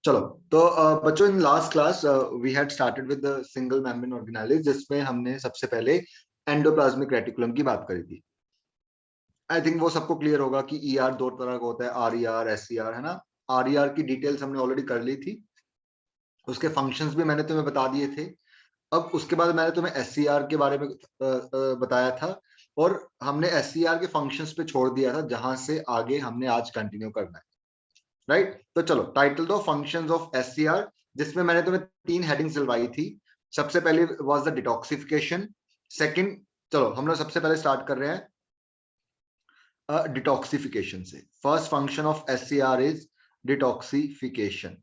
चलो तो बच्चों, in last class we had started with the single membrane organelles, जिसमें हमने सबसे पहले एंडोप्लाज्मिक रेटिकुलम की बात करी थी। आई थिंक वो सबको क्लियर होगा कि ईआर दो तरह का होता है, R E R, S C R, है ना। आर ई आर की डिटेल्स हमने ऑलरेडी कर ली थी, उसके फंक्शंस भी मैंने तुम्हें बता दिए थे। अब उसके बाद मैंने तुम्हें एस सी आर के बारे में बताया था, और हमने एस सी आर के फंक्शंस पे छोड़ दिया था, जहां से आगे हमने आज कंटिन्यू करना है। राइट, तो चलो टाइटल दो, फंक्शंस ऑफ एससीआर, जिसमें मैंने तुम्हें तीन हेडिंग्स दिलवाई थी। सबसे पहले वाज द डिटॉक्सिफिकेशन। सेकंड, चलो हम लोग सबसे पहले स्टार्ट कर रहे हैं डिटॉक्सिफिकेशन से। First function of SCR is detoxification.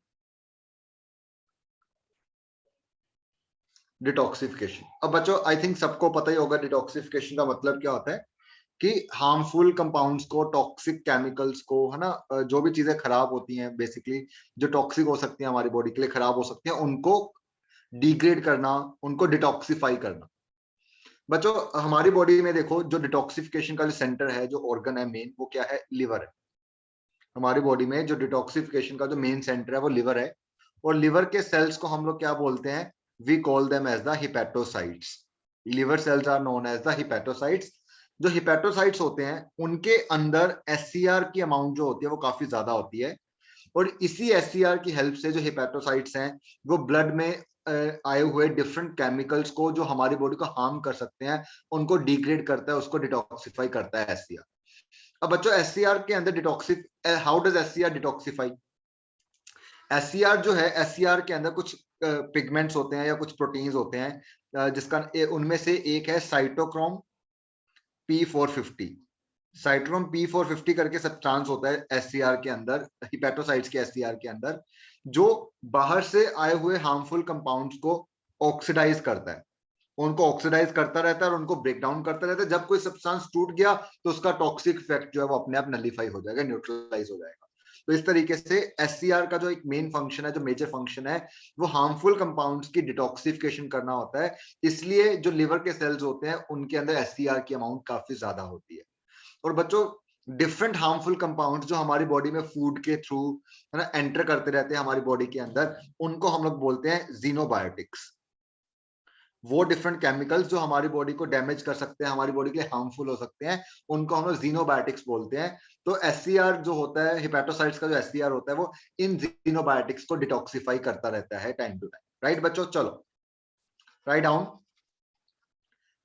Detoxification, अब बच्चों आई थिंक सबको पता ही होगा डिटॉक्सिफिकेशन का मतलब क्या होता है, कि हार्मफुल कंपाउंड्स को, टॉक्सिक केमिकल्स को, है ना, जो भी चीजें खराब होती हैं बेसिकली, जो टॉक्सिक हो सकती हैं, हमारी बॉडी के लिए खराब हो सकती हैं, उनको डिग्रेड करना, उनको डिटॉक्सिफाई करना। बच्चों हमारी बॉडी में देखो, जो डिटॉक्सिफिकेशन का जो सेंटर है, जो ऑर्गन है मेन, वो क्या है? लिवर है। हमारी बॉडी में जो डिटॉक्सिफिकेशन का जो मेन सेंटर है वो लिवर है, और लिवर के सेल्स को हम लोग क्या बोलते हैं? We call them as the hepatocytes. Liver cells are known as the hepatocytes. जो हिपेटोसाइट्स होते हैं, उनके अंदर एससीआर की अमाउंट जो होती है वो काफी ज्यादा होती है, और इसी एससीआर की हेल्प से जो हिपेटोसाइट्स हैं, वो ब्लड में आए हुए डिफरेंट केमिकल्स को, जो हमारी बॉडी को हार्म कर सकते हैं, उनको डिग्रेड करता है, उसको डिटॉक्सिफाई करता है एससीआर। अब बच्चों एससीआर के अंदर detoxify how does SCR detoxify? SCR जो है, एससीआर के अंदर कुछ पिगमेंट्स होते हैं या कुछ प्रोटीन्स होते हैं, जिसका उनमें से एक है साइटोक्रोम P450। साइटोक्रोम P450 करके सब्सटेंस होता है एससीआर के अंदर, हिपेटोसाइट्स के एससीआर के अंदर, जो बाहर से आए हुए हार्मफुल कंपाउंड्स को ऑक्सीडाइज करता है, उनको ऑक्सीडाइज करता रहता है और उनको ब्रेक डाउन करता रहता है। जब कोई सब्सटेंस टूट गया तो उसका टॉक्सिक इफेक्ट जो है वो अपने आप नलीफाई हो जाएगा, न्यूट्रलाइज हो जाएगा। तो इस तरीके से एससीआर का जो एक मेन फंक्शन है, जो मेजर फंक्शन है, वो हार्मफुल कंपाउंड्स की डिटॉक्सिफिकेशन करना होता है। इसलिए जो लिवर के सेल्स होते हैं, उनके अंदर एससीआर की अमाउंट काफी ज्यादा होती है। और बच्चों डिफरेंट हार्मफुल कंपाउंड्स जो हमारी बॉडी में फूड के थ्रू, है ना, एंटर करते रहते हैं हमारी बॉडी के अंदर, उनको हम लोग बोलते हैं जीनोबायोटिक्स। वो डिफरेंट केमिकल्स जो हमारी बॉडी को डैमेज कर सकते हैं, हमारी बॉडी के लिए हार्मफुल हो सकते हैं, उनको हम लोग जीनोबायोटिक्स बोलते हैं। तो एससीआर जो होता है, हिपेटोसाइट्स का जो एससीआर होता है, वो इन जीनोबायोटिक्स को डिटॉक्सिफाई करता रहता है टाइम टू टाइम। राइट बच्चों, चलो write down.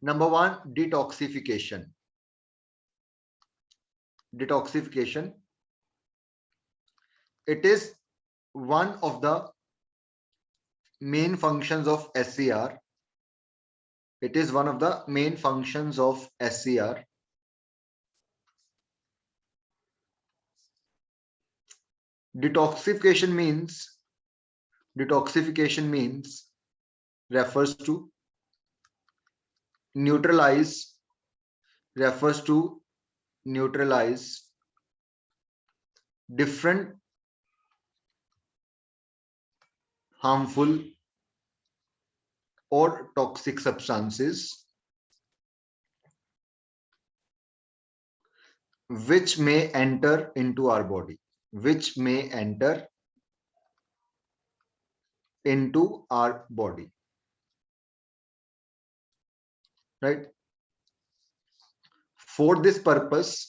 Number 1, detoxification. Detoxification, it is one of the main functions of SCR. It is one of the main functions of SCR. Detoxification means refers to neutralize, refers to neutralize different harmful or toxic substances which may enter into our body, which may enter into our body. Right? For this purpose,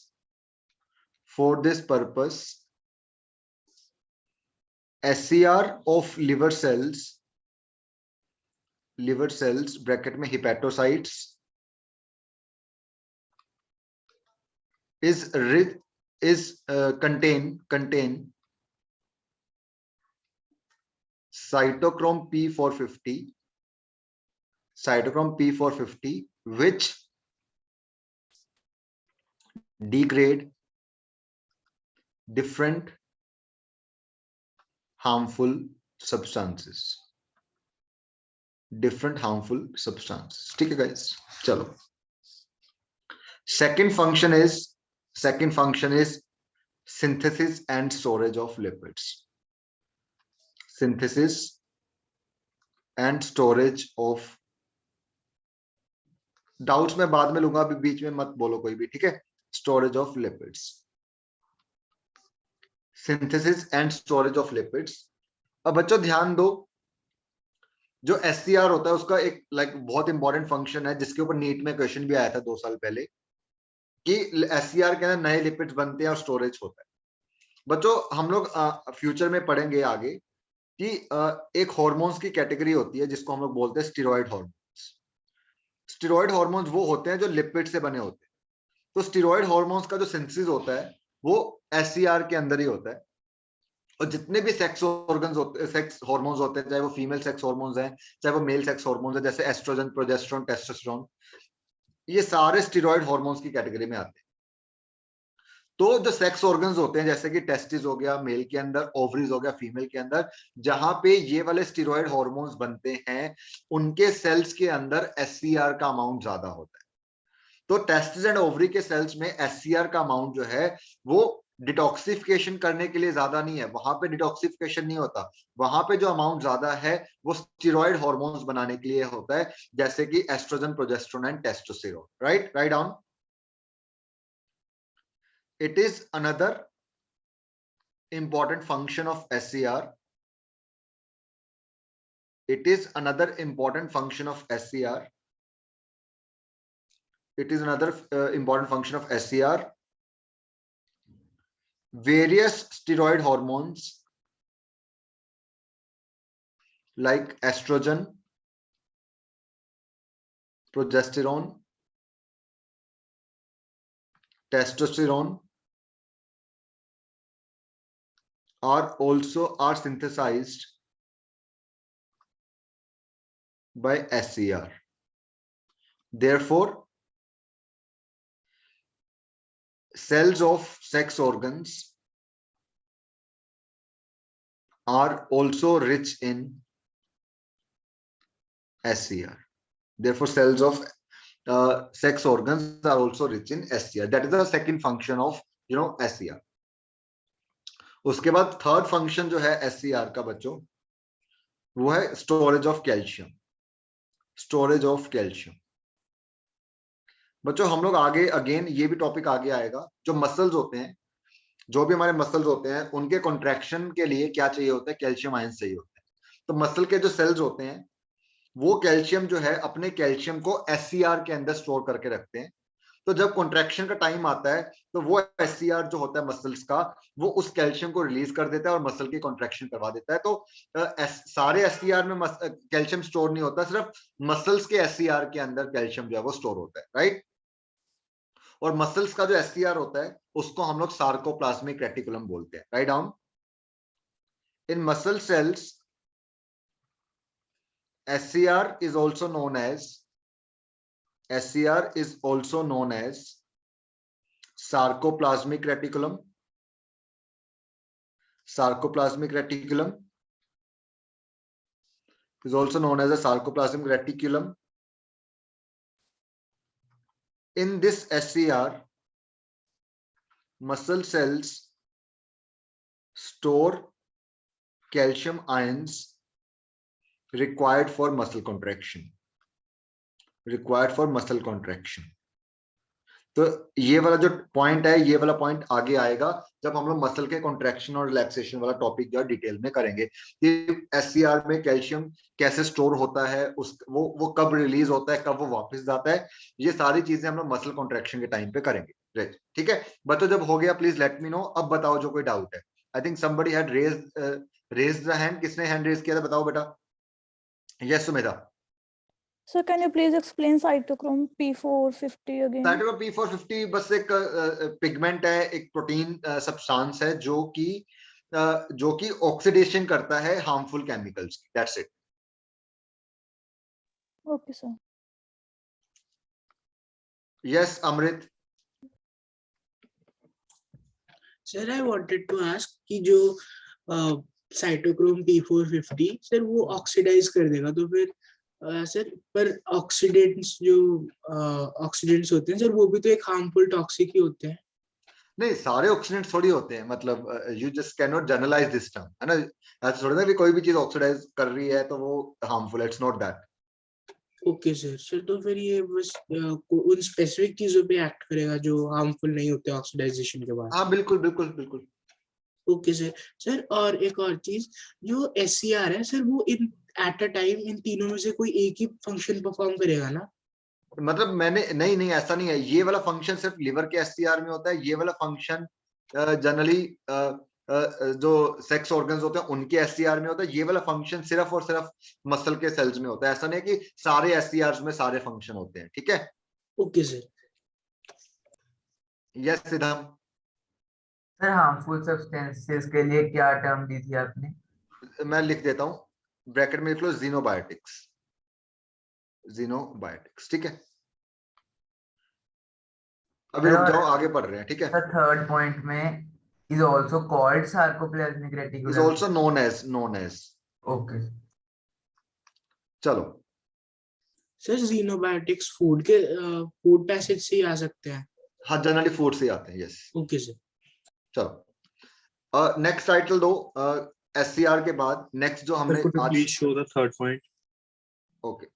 SCR of liver cells bracket में hepatocytes contain cytochrome P450, which degrade different harmful substances. ठीक है guys, चलो। Second function is synthesis and storage of lipids. Synthesis and storage of, doubts मैं बाद में लूंगा, अभी बीच में मत बोलो कोई भी, ठीक है? Storage of lipids, synthesis and storage of lipids अब बच्चों ध्यान दो, जो SCR होता है उसका एक बहुत इंपॉर्टेंट फंक्शन है जिसके ऊपर नीट में क्वेश्चन भी आया था 2 साल पहले, कि SCR के अंदर नए लिपिड्स बनते हैं और स्टोरेज होता है। बच्चों हम लोग फ्यूचर में पढ़ेंगे आगे कि एक हार्मोन्स की कैटेगरी होती है जिसको हम लोग बोलते हैं स्टेरॉइड हार्मोन्स। स्टेरॉइड हार्मोन्स वो होते हैं जो लिपिड से बने होते हैं। तो स्टेरॉइड हार्मोन्स का जो सिंथेसिस होता है वो SCR के अंदर ही होता है। और जितने भी सेक्स ऑर्गन्स होते, सेक्स हार्मोन्स होते हैं, चाहे वो फीमेल सेक्स हार्मोन्स हैं, चाहे वो मेल सेक्स हार्मोन्स है, जैसे एस्ट्रोजन, प्रोजेस्टेरोन, टेस्टोस्टेरोन, ये सारे स्टेरॉइड हार्मोन्स की कैटेगरी में आते हैं। तो जो सेक्स ऑर्गन्स होते हैं जैसे कि टेस्टिस हो गया मेल के अंदर, ओवरीज हो गया फीमेल के अंदर, जहां पे ये वाले स्टेरॉइड हार्मोन्स बनते हैं, उनके सेल्स के अंदर SCR का अमाउंट ज्यादा होता है। तो टेस्टिस एंड ओवरी के सेल्स में SCR का अमाउंट जो है वो डिटॉक्सिफिकेशन करने के लिए ज्यादा नहीं है, वहां पे डिटॉक्सिफिकेशन नहीं होता, वहां पे जो अमाउंट ज्यादा है वो स्टेरॉइड हार्मोन्स बनाने के लिए होता है, जैसे कि oestrogen, progesterone and testosterone. Right, right down. It is another important function of SCR. It is another important function of SCR. It is another important function of SCR. Various steroid hormones like estrogen, progesterone, testosterone are synthesized by SCR. Therefore, cells of sex organs are also rich in SCR. Therefore, cells of sex organs are also rich in SCR. That is the second function of SCR. उसके बाद third function जो है SCR का बच्चों, वो है storage of calcium. Storage of calcium बच्चों, हम लोग आगे अगेन ये भी टॉपिक आगे आएगा, जो मसल्स होते हैं, जो भी हमारे मसल्स होते हैं, उनके कॉन्ट्रैक्शन के लिए क्या चाहिए होता है? कैल्शियम आयंस चाहिए होता है। तो मसल के जो सेल्स होते हैं वो कैल्शियम जो है अपने कैल्शियम को SCR के अंदर स्टोर करके रखते हैं। तो जब कॉन्ट्रैक्शन का टाइम आता है तो वो SCR जो होता है मसल्स का, वो उस कैल्शियम को रिलीज कर देता है और मसल की कॉन्ट्रैक्शन करवा देता है। तो सारे SCR में कैल्शियम स्टोर नहीं होता, सिर्फ मसल्स के SCR के अंदर कैल्शियम जो है वो स्टोर होता है। राइट, और मसल्स का जो SCR होता है उसको हम लोग सार्कोप्लाज्मिक रेटिकुलम बोलते हैं। Write down. In muscle cells SCR is also known as sarcoplasmic reticulum. Sarcoplasmic reticulum is also known as a sarcoplasmic reticulum. In this SCR, muscle cells store calcium ions required for muscle contraction. तो ये वाला जो point है, ये वाला point आगे आएगा जब हम लोग मसल के कॉन्ट्रैक्शन और रिलैक्सेशन वाला टॉपिक जो है डिटेल में करेंगे, कि SCR में कैल्शियम कैसे स्टोर होता है, उस वो कब रिलीज होता है, कब वो वापस जाता है, ये सारी चीजें हम लोग मसल कॉन्ट्रैक्शन के टाइम पे करेंगे। ठीक है बच्चों, जब हो गया प्लीज लेट मी नो। अब बताओ जो कोई डाउट है। I think somebody had raised the hand. किसने हैंड रेज किया था बताओ बेटा? Yes Sumedha. Sir, can you please explain cytochrome P450 again? Cytochrome P450 बस एक पिगमेंट है, एक प्रोटीन सब्सटेंस है जो कि ऑक्सीडेशन करता है हार्मफुल केमिकल्स की। That's it. Okay, sir. Yes Amrit. Sir I wanted to ask कि जो साइटोक्रोम P450 सर वो ऑक्सीडाइज कर देगा, तो फिर सर पर ऑक्सीडेंट्स जो ऑक्सीडेंट्स होते हैं सर वो भी तो एक हार्मफुल टॉक्सिक ही होते हैं। नहीं, सारे ऑक्सीडेंट्स थोड़ी होते हैं, मतलब you just can not generalise this term, है ना? ऐसा थोड़ी ना कि कोई भी चीज ऑक्सीडाइज कर रही है तो वो हार्मफुल है। It's not that. Okay sir तो फिर ये बस उन स्पेसिफिक चीजों पे एक्ट करेगा जो हार्मफुल नहीं होते ऑक्सीडाइजेशन के बाद। हाँ बिल्कुल बिल्कुल बिल्कुल। Okay sir. सर और एक और चीज, जो SCR है सर, वो इन एट अ टाइम इन तीनों में से कोई एक ही फंक्शन परफॉर्म करेगा ना? मतलब मैंने नहीं नहीं ऐसा नहीं है, ये वाला फंक्शन सिर्फ लिवर के एससीआर में होता है, ये वाला फंक्शन जनरली जो सेक्स ऑर्गन्स होते हैं उनके एससीआर में होता है, ये वाला फंक्शन सिर्फ और सिर्फ मसल के सेल्स में होता है। ऐसा नहीं है कि सारे एससीआर में सारे फंक्शन होते हैं, ठीक है। Okay sir. Yes Siddham. Sir harmful substances के लिए क्या टर्म दी थी आपने? मैं लिख देता हूं, ब्रैकेट में लिख लो जीनोबायोटिक्स, जीनोबायोटिक्स, ठीक है। अभी रुक जाओ, आगे पढ़ रहे हैं, ठीक है। सर थर्ड पॉइंट में is also called sarcoplasmic is reticulum. Also known as. Okay. चलो, सर जीनोबायोटिक्स फूड पैसेज से ही आ सकते हैं? हाँ जनरली फूड से आते हैं, यस। Okay sir. चलो नेक्स्ट टाइटल दो, एससीआर के बाद नेक्स्ट जो हमने Could you आज, please show the third point? Okay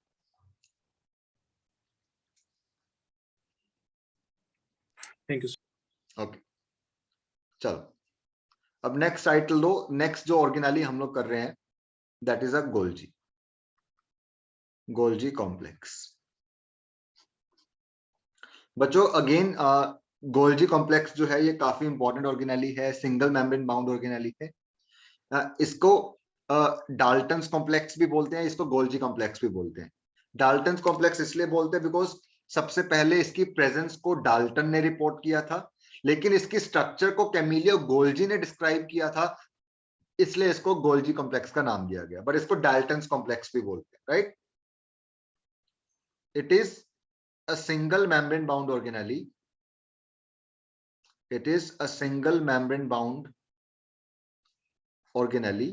Thank you, sir. Okay चलो, अब नेक्स्ट टाइटल दो। नेक्स्ट जो ऑर्गेनाली हम लोग कर रहे हैं that is a Golgi, Golgi complex. बच्चों अगेन गोल्जी कॉम्प्लेक्स जो है ये काफी इंपॉर्टेंट ऑर्गेनाली है, सिंगल मेम्ब्रेन बाउंड ऑर्गेनाली है। इसको डाल्टन्स कॉम्प्लेक्स भी बोलते हैं, इसको गोल्जी कॉम्प्लेक्स भी बोलते हैं। डाल्टन्स कॉम्प्लेक्स इसलिए बोलते हैं बिकॉज सबसे पहले इसकी प्रेजेंस को डाल्टन ने रिपोर्ट किया था, लेकिन इसकी स्ट्रक्चर को कैमिलियो गोल्जी ने डिस्क्राइब किया था, इसलिए इसको गोल्जी कॉम्प्लेक्स का नाम दिया गया, बट इसको डाल्टन्स कॉम्प्लेक्स भी बोलते हैं, right. It is a single membrane bound organelle, it is a single membrane bound organelle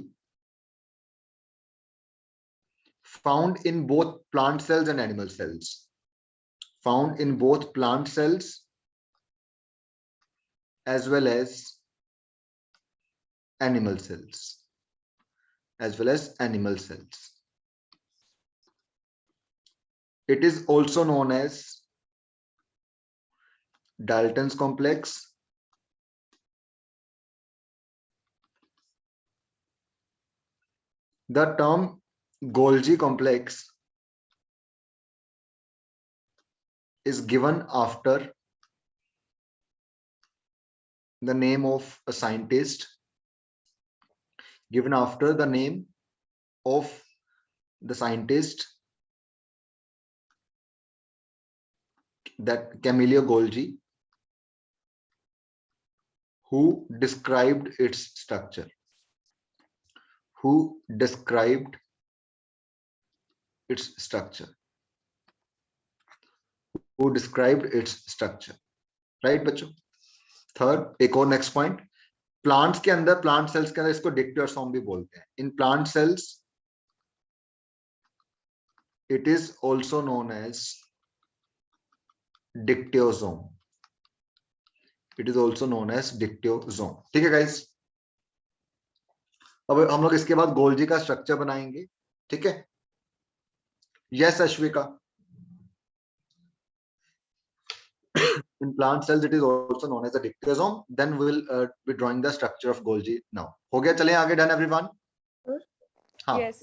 found in both plant cells and animal cells, found in both plant cells as well as animal cells, as well as animal cells. It is also known as Dalton's complex, the term Golgi complex is given after the name of a scientist, given after the name of the scientist that Camillo Golgi, who described its structure, who described its structure, who described its structure, right बच्चों। Third एक और next point, plants के अंदर, plant cells के अंदर इसको dictyosome भी बोलते हैं। In plant cells it is also known as dictyosome, it is also known as dictyosome, ठीक है गाइस। अब हम लोग इसके बाद गोल्जी का स्ट्रक्चर बनाएंगे, ठीक है। Yes Ashwika. In plant cells it is also known as a dictyosome, then we will be drawing the structure of Golgi now. हो गया, चलें आगे। done everyone? हाँ, Yes.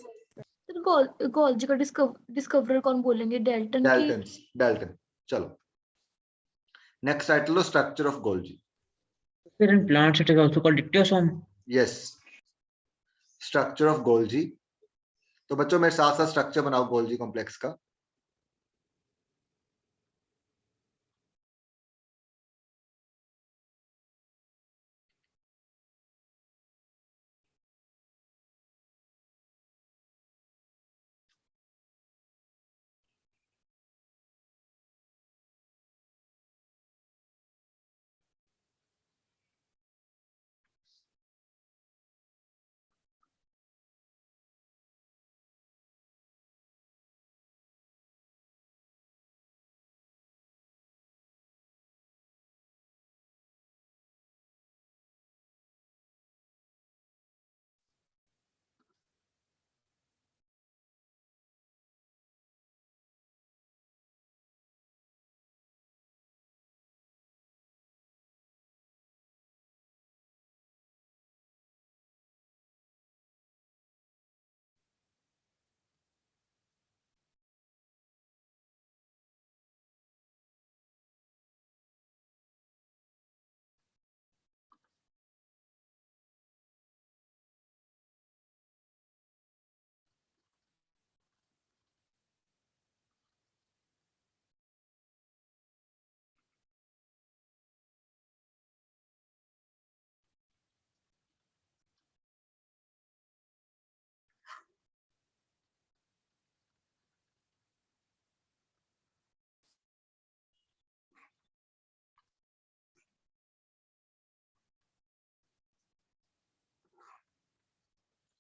सर गोल्जी का डिस्कवरर कौन बोलेंगे? डाल्टन की? डाल्टन। चलो next title low, structure of Golgi. Sir, in plants it is also called dictyosome. Yes, structure of Golgi. तो बच्चों मेरे साथ साथ स्ट्रक्चर बनाओ गोल्जी कॉम्प्लेक्स का।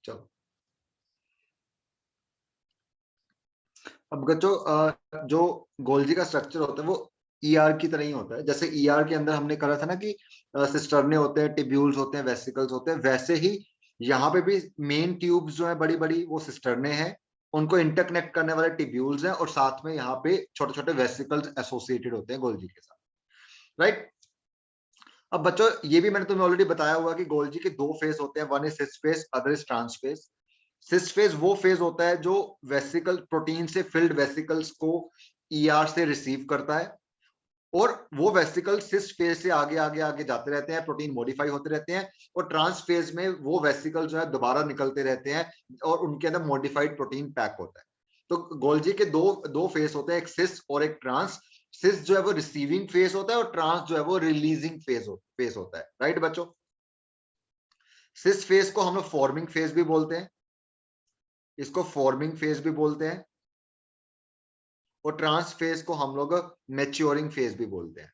चलो अब बच्चों जो गोल्जी का स्ट्रक्चर होता है वो ईआर की तरह ही होता है। जैसे ईआर के अंदर हमने करा था ना कि सिस्टर्ने होते हैं, टिब्यूल्स होते हैं, वेसिकल्स होते हैं, वैसे ही यहाँ पे भी मेन ट्यूब्स जो है बड़ी बड़ी वो सिस्टर्ने हैं, उनको इंटरकनेक्ट करने वाले टिब्यूल्स हैं, और साथ में यहाँ पे छोटे छोटे वेसिकल्स एसोसिएटेड होते हैं गोल्जी के साथ, राइट। अब बच्चों ये भी मैंने तुम्हें ऑलरेडी बताया हुआ कि गोल्जी के दो फेज होते हैं, one is cis phase, other is trans phase. Cis phase वो फेज होता है जो वेसिकल प्रोटीन से फिल्ड वेसिकल्स को ईआर से रिसीव करता है, और वो वेसिकल सिस फेज से आगे आगे आगे जाते रहते हैं, प्रोटीन मॉडिफाई होते रहते हैं, और ट्रांस फेज में वो वेसिकल जो है दोबारा निकलते रहते हैं और उनके अंदर मॉडिफाइड प्रोटीन पैक होता है। तो गोल्जी के दो फेज होते हैं, एक सिस और एक ट्रांस। सिस जो है वो रिसीविंग फेज होता है और ट्रांस जो है वो रिलीजिंग फेज होता है, राइट बच्चों। सिस फेज को हम लोग फॉर्मिंग फेज भी बोलते हैं, इसको फॉर्मिंग फेज भी बोलते हैं, और ट्रांस फेज को हम लोग मैच्योरिंग फेज भी बोलते हैं,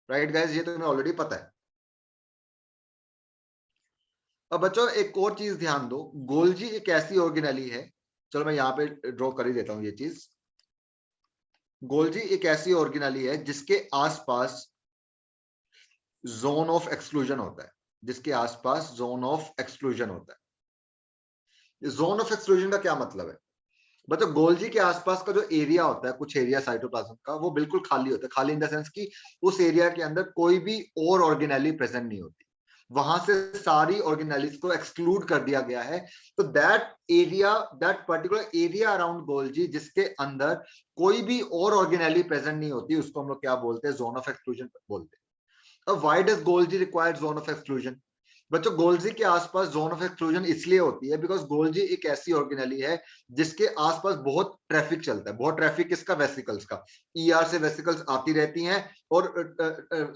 राइट गाइस, ये तो हमें ऑलरेडी पता है। अब बच्चों एक और चीज ध्यान दो, गोल्जी एक ऐसी ऑर्गेनेली है, चलो मैं यहां पे ड्रॉ कर ही देता हूं ये चीज। गोल्जी एक ऐसी ऑर्गेनेली है जिसके आसपास जोन ऑफ एक्सक्लूजन होता है, जिसके आसपास जोन ऑफ एक्सक्लूजन होता है। जोन ऑफ एक्सक्लूजन का क्या मतलब है बच्चों? गोल्जी के आसपास का जो एरिया होता है, कुछ एरिया साइटोप्लाज्म का, वो बिल्कुल खाली होता है। खाली इन द सेंस कि उस एरिया के अंदर कोई भी और ऑर्गेनेली प्रेजेंट नहीं होती, वहां से सारी ऑर्गेनेलीज को एक्सक्लूड कर दिया गया है। तो that area, that particular area around Golgi जिसके अंदर कोई भी और ऑर्गेनेली प्रेजेंट नहीं होती, उसको हम लोग क्या बोलते हैं? जोन ऑफ एक्सक्लूजन बोलते हैं। अब why does Golgi require zone of exclusion? बच्चों गोल्जी के आसपास जोन ऑफ एक्सक्लूजन इसलिए होती है बिकॉज गोल्जी एक ऐसी ऑर्गेनेली है जिसके आसपास बहुत ट्रैफिक चलता है। बहुत ट्रैफिक किसका? वेसिकल्स का। ईआर से वेसिकल्स आती रहती हैं और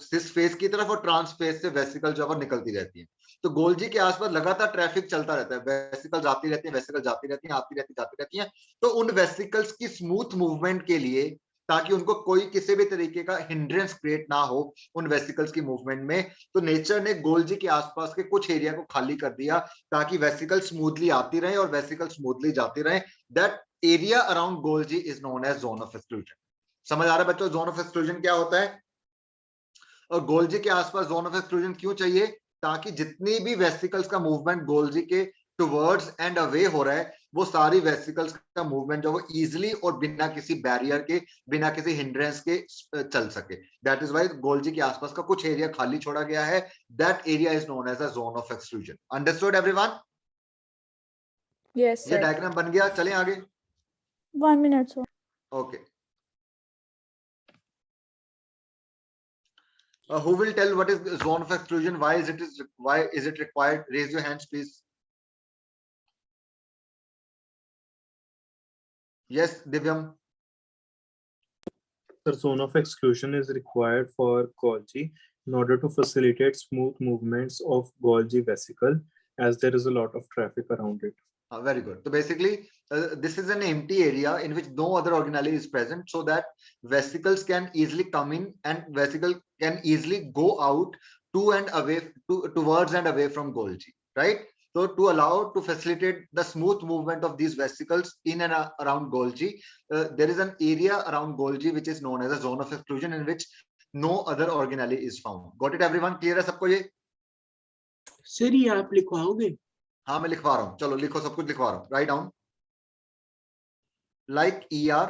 सिस फेज की तरफ, और ट्रांस फेज से वेसिकल जो है निकलती रहती है। तो गोल्जी के आसपास लगातार ट्रैफिक चलता रहता है, वेसिकल्स आती रहती है, वेसिकल्स जाती रहती है, आती रहती जाती रहती है। तो उन वेसिकल्स की स्मूथ मूवमेंट के लिए, ताकि उनको कोई किसी भी तरीके का हिंड्रेंस क्रिएट ना हो उन वेसिकल्स की मूवमेंट में, तो नेचर ने गोल्जी के आसपास के कुछ एरिया को खाली कर दिया ताकि वेसिकल स्मूथली आती रहे और वेसिकल स्मूथली जाती रहे। That area around Golgi is known as zone of exclusion. समझ आ रहा है बच्चों जोन ऑफ एक्सक्लूजन क्या होता है? और गोल्जी के आसपास जोन ऑफ एक्सक्लूजन क्यों चाहिए? ताकि जितनी भी वेसिकल्स का मूवमेंट गोल्जी के टुवर्ड्स एंड अवे हो रहा है, वो सारी वेसिकल्स का मूवमेंट जो वो इजीली और बिना किसी बैरियर के, बिना किसी हिंड्रेंस के चल सके। दैट इज व्हाई गोल्जी के आसपास का कुछ एरिया खाली छोड़ा गया है। That area is known as a zone of exclusion. Understood everyone? Yes, ये sir. डायग्राम बन गया, चलें आगे। 1 minute, sir. Okay who will tell what is zone of exclusion? Why is it required? Raise your hands please. Yes, Divyam. The zone of exclusion is required for Golgi in order to facilitate smooth movements of Golgi vesicle, as there is a lot of traffic around it. Very good. So basically, this is an empty area in which no other organelle is present, so that vesicles can easily come in and vesicle can easily go out to and away, towards and away from Golgi, right? So to allow, to facilitate the smooth movement of these vesicles in and around Golgi, there is an area around Golgi which is known as a zone of exclusion, in which no other organelle is found. Got it everyone? Clear है सबको ये? Sir ये आप लिखवाओगे? हाँ मैं लिखवा रहा हूँ, चलो लिखो, सब कुछ लिखवा रहा हूँ। Write down. Like ER,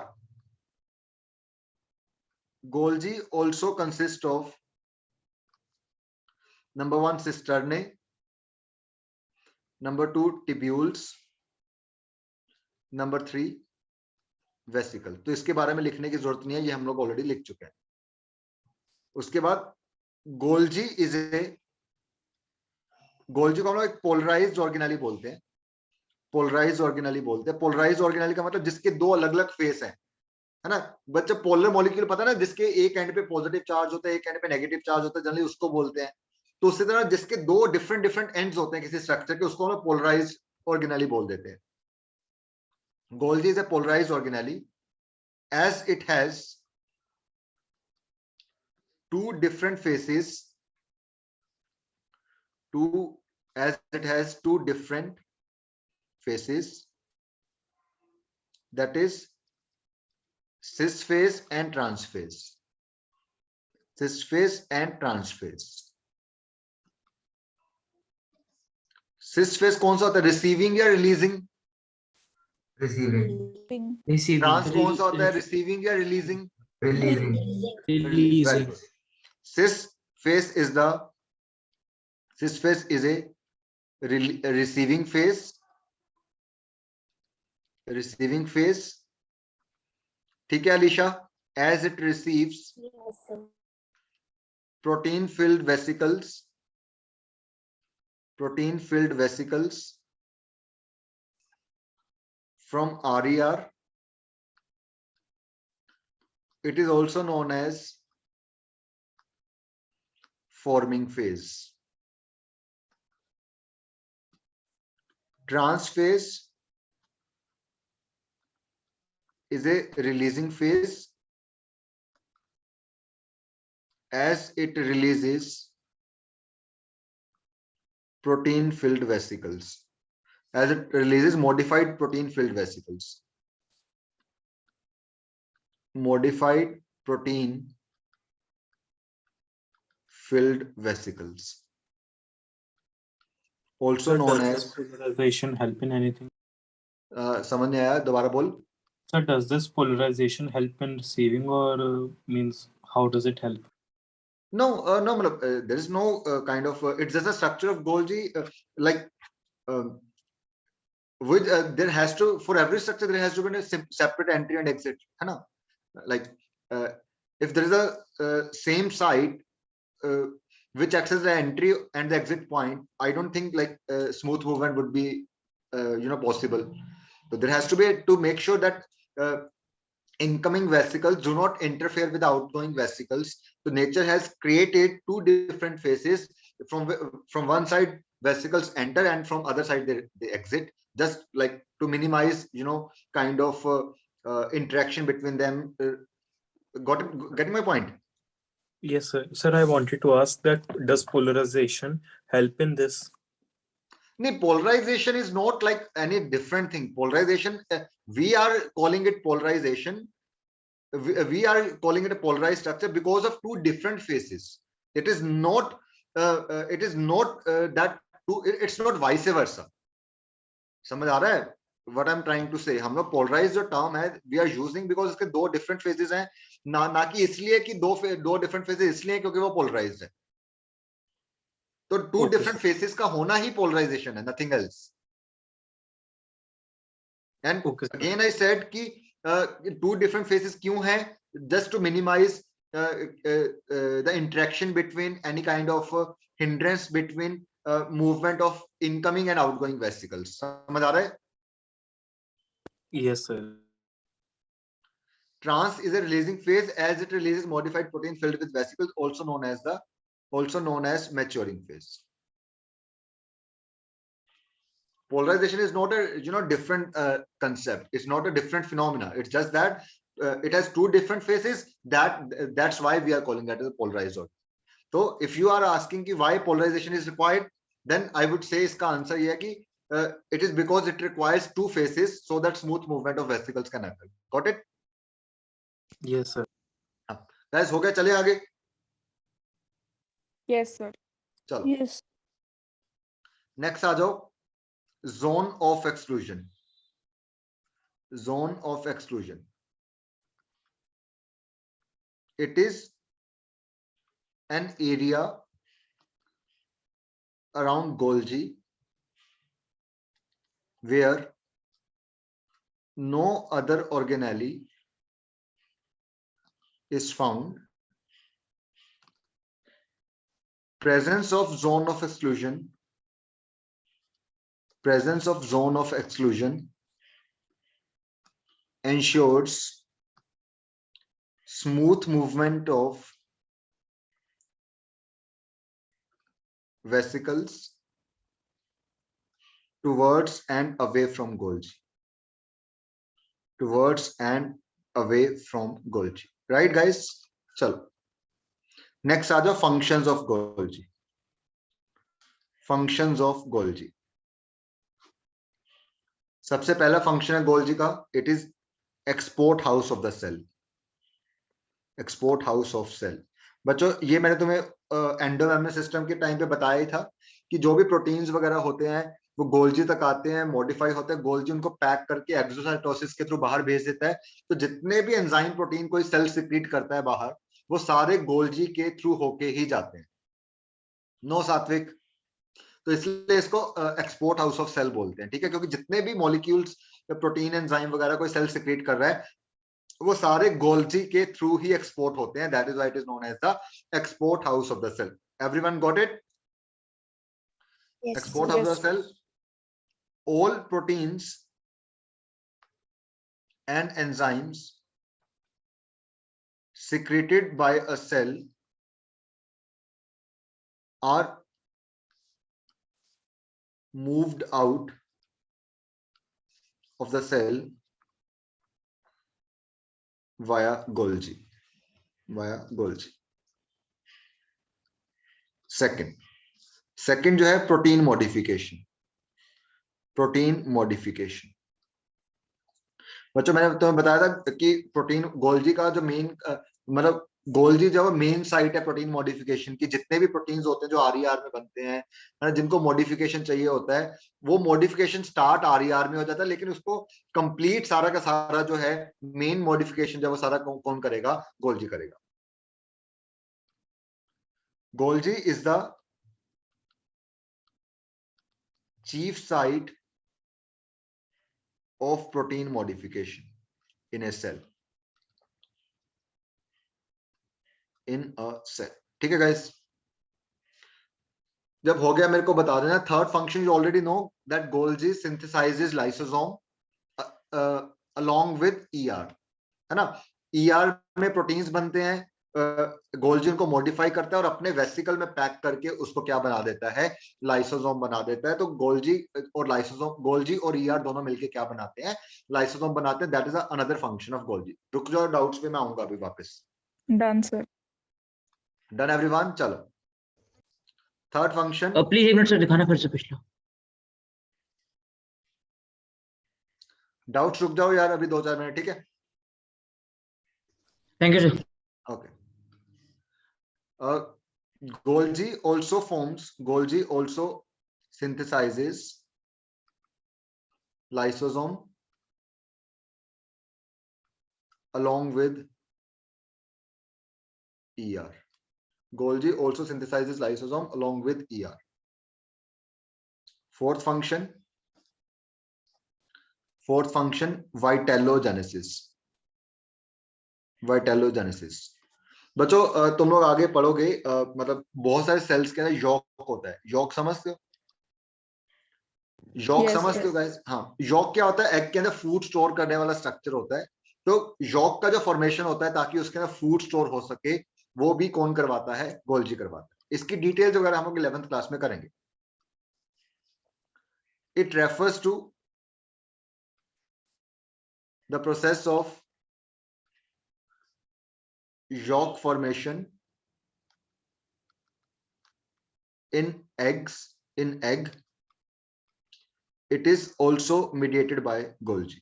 Golgi also consists of number 1 cisternae, number 2 tubules, number 3 vesicle. तो इसके बारे में लिखने की जरूरत नहीं है, ये हम लोग ऑलरेडी लिख चुके हैं। उसके बाद गोल्जी इज ए, गोल्जी को हम लोग एक पोलराइज्ड ऑर्गेनेली बोलते हैं। पोलराइज्ड ऑर्गेनेली बोलते हैं। पोलराइज्ड ऑर्गेनेली का मतलब जिसके दो अलग अलग फेस है ना बच्चे? पोलर मॉलिक्यूल पता है ना, जिसके एक एंड पे पॉजिटिव चार्ज होता है, एक एंड पे नेगेटिव चार्ज होता है, जनरली उसको बोलते हैं। तो उसी तरह जिसके दो डिफरेंट एंड्स होते हैं किसी स्ट्रक्चर के, उसको हम लोग पोलराइज्ड ऑर्गेनेली बोल देते हैं। Golgi is a polarized organelle as it has two different faces, two as it has two different faces, that is cis phase and trans phase. Cis phase and trans phase. cis phase कौन सा होता है, receiving या releasing? Receiving. Receiving. Trans Receiving. कौन सा होता है, receiving या releasing? Releasing. Releasing. cis phase is a receiving phase. Receiving phase. ठीक है Alisha? As it receives protein filled vesicles from RER, it is also known as forming phase. Trans phase is a releasing phase as it releases protein filled vesicles, as it releases modified protein filled vesicles. Modified protein filled vesicles, also Sir, known does as this polarization help in anything? समझ नहीं आया, दोबारा बोल. Sir, does this polarization help in receiving, or means how does it help? No, no, there is no kind of it's just a structure of Golgi, like with there has to, for every structure there has to be a separate entry and exit, है ना? Like if there is a same site which acts as the entry and the exit point, I don't think like smooth movement would be possible. So there has to be, to make sure that incoming vesicles do not interfere with the outgoing vesicles. So nature has created two different phases. From one side vesicles enter and from other side they exit, just like to minimize kind of interaction between them. Getting my point? Yes, sir. Sir, I wanted to ask that, does polarization help in this? No, polarization is not like any different thing. Polarization, we are calling it polarization. We are calling it a polarized structure because of two different phases. It is not. It is not that two. It's not vice versa. समझ आ रहा है? What I'm trying to say, हम लोग polarized जो term है, we are using because इसके दो different phases हैं, ना कि इसलिए कि दो different phases इसलिए क्योंकि वो polarized है. तो two different phases का होना ही polarization है, nothing else. And again I said कि two different phases क्यों हैं? Just to minimize the interaction between any kind of hindrance between movement of incoming and outgoing vesicles. समझ आ रहा है? Yes, sir. Trans is a releasing phase as it releases modified protein filled with vesicles, also known as maturing phase. Polarization is not a different concept. It's not a different phenomena. It's just that it has two different phases. That's why we are calling that as a polarized organ. So if you are asking why polarization is required, then I would say iska answer ye hai ki it is because it requires two phases so that smooth movement of vesicles can happen. Got it? Yes, sir. Guys, हो गया, चले आगे. Yes, sir. चलो. Yes. Next आ जाओ. Zone of exclusion. Zone of exclusion. It is an area around Golgi where no other organelle is found. Presence of zone of exclusion. Presence of zone of exclusion ensures smooth movement of vesicles towards and away from Golgi. Towards and away from Golgi. Right, guys? Chalo. Next are the functions of Golgi. Functions of Golgi. सबसे पहला function है Golgi का, it is export house of the cell. Export house of cell. बच्चों ये मैंने तुम्हें endomembrane system के time पे बताया ही था कि जो भी प्रोटीन्स वगैरह होते हैं वो गोल्जी तक आते हैं, मॉडिफाई होते हैं, गोल्जी उनको पैक करके एक्सोसाइटोसिस के थ्रू बाहर भेज देता है। तो जितने भी एंजाइम प्रोटीन कोई सेल सिक्रीट करता है बाहर, वो सारे गोल्जी के थ्रू होके ही जाते हैं। नो सात्विक, तो इसलिए इसको एक्सपोर्ट हाउस ऑफ सेल बोलते हैं, ठीक है, क्योंकि जितने भी मॉलिक्यूल्स प्रोटीन एंजाइम वगैरह कोई सेल सिक्रीट कर रहा है वो सारे गोल्जी के थ्रू ही एक्सपोर्ट होते हैं। That is why it is known as the export house of the cell. Everyone got it? Export of the cell, all proteins and enzymes secreted by a cell are moved out of the cell via Golgi. Second जो है protein modification. बच्चों मैंने तुम्हें बताया था कि protein Golgi का जो मेन मतलब गोल्जी जो मेन साइट है प्रोटीन मॉडिफिकेशन की। जितने भी प्रोटीन्स होते हैं जो आरईआर में बनते हैं, जिनको मॉडिफिकेशन चाहिए होता है, वो मॉडिफिकेशन स्टार्ट आरईआर में हो जाता है, लेकिन उसको कंप्लीट सारा का सारा जो है मेन मॉडिफिकेशन जब वो सारा कौन करेगा? गोल्जी करेगा। Golgi is the chief site of protein modification in a cell. ठीक है गाइस, जब हो गया मेरे को बता देना। Third function you already know that Golgi synthesises lysosome along with ER, है ना। ER में प्रोटीन्स बनते हैं, गोल्जी उनको मॉडिफाई करता है और अपने वेसिकल में पैक करके उसको क्या बना देता है? लाइसोसोम बना देता है। तो गोल्जी और लाइसोसोम, गोल्जी और ER दोनों मिलके क्या बनाते हैं? लाइसोसोम बनाते हैं। That is another function of Golgi. रुक जाओ, डाउट्स पे मैं आऊंगा अभी वापस। Done sir. Done everyone? चलो थर्ड फंक्शन। प्लीज एक मिनट सर दिखाना फिर से पिछला। डाउट्स रुक जाओ यार अभी 2-4 मिनट, ठीक है? Thank you sir. Okay. Golgi also synthesizes lysosome along with ER. Golgi also synthesizes lysosome along with ER. Fourth function, vitellogenesis. बच्चों तुम लोग आगे पढ़ोगे, मतलब बहुत सारे सेल्स के अंदर यॉक होता है। यॉक समझते हो? यॉक समझते हो गाइस? हाँ, यॉक क्या होता है? एग के अंदर फूड स्टोर करने वाला स्ट्रक्चर होता है। तो यॉक का जो फॉर्मेशन होता है ताकि उसके अंदर फूड स्टोर हो सके, वो भी कौन करवाता है? गोल्जी करवाता है। इसकी डिटेल्स वगैरह हम लोग 11th क्लास में करेंगे। It refers to the process of yolk formation in egg. It is also mediated by Golgi.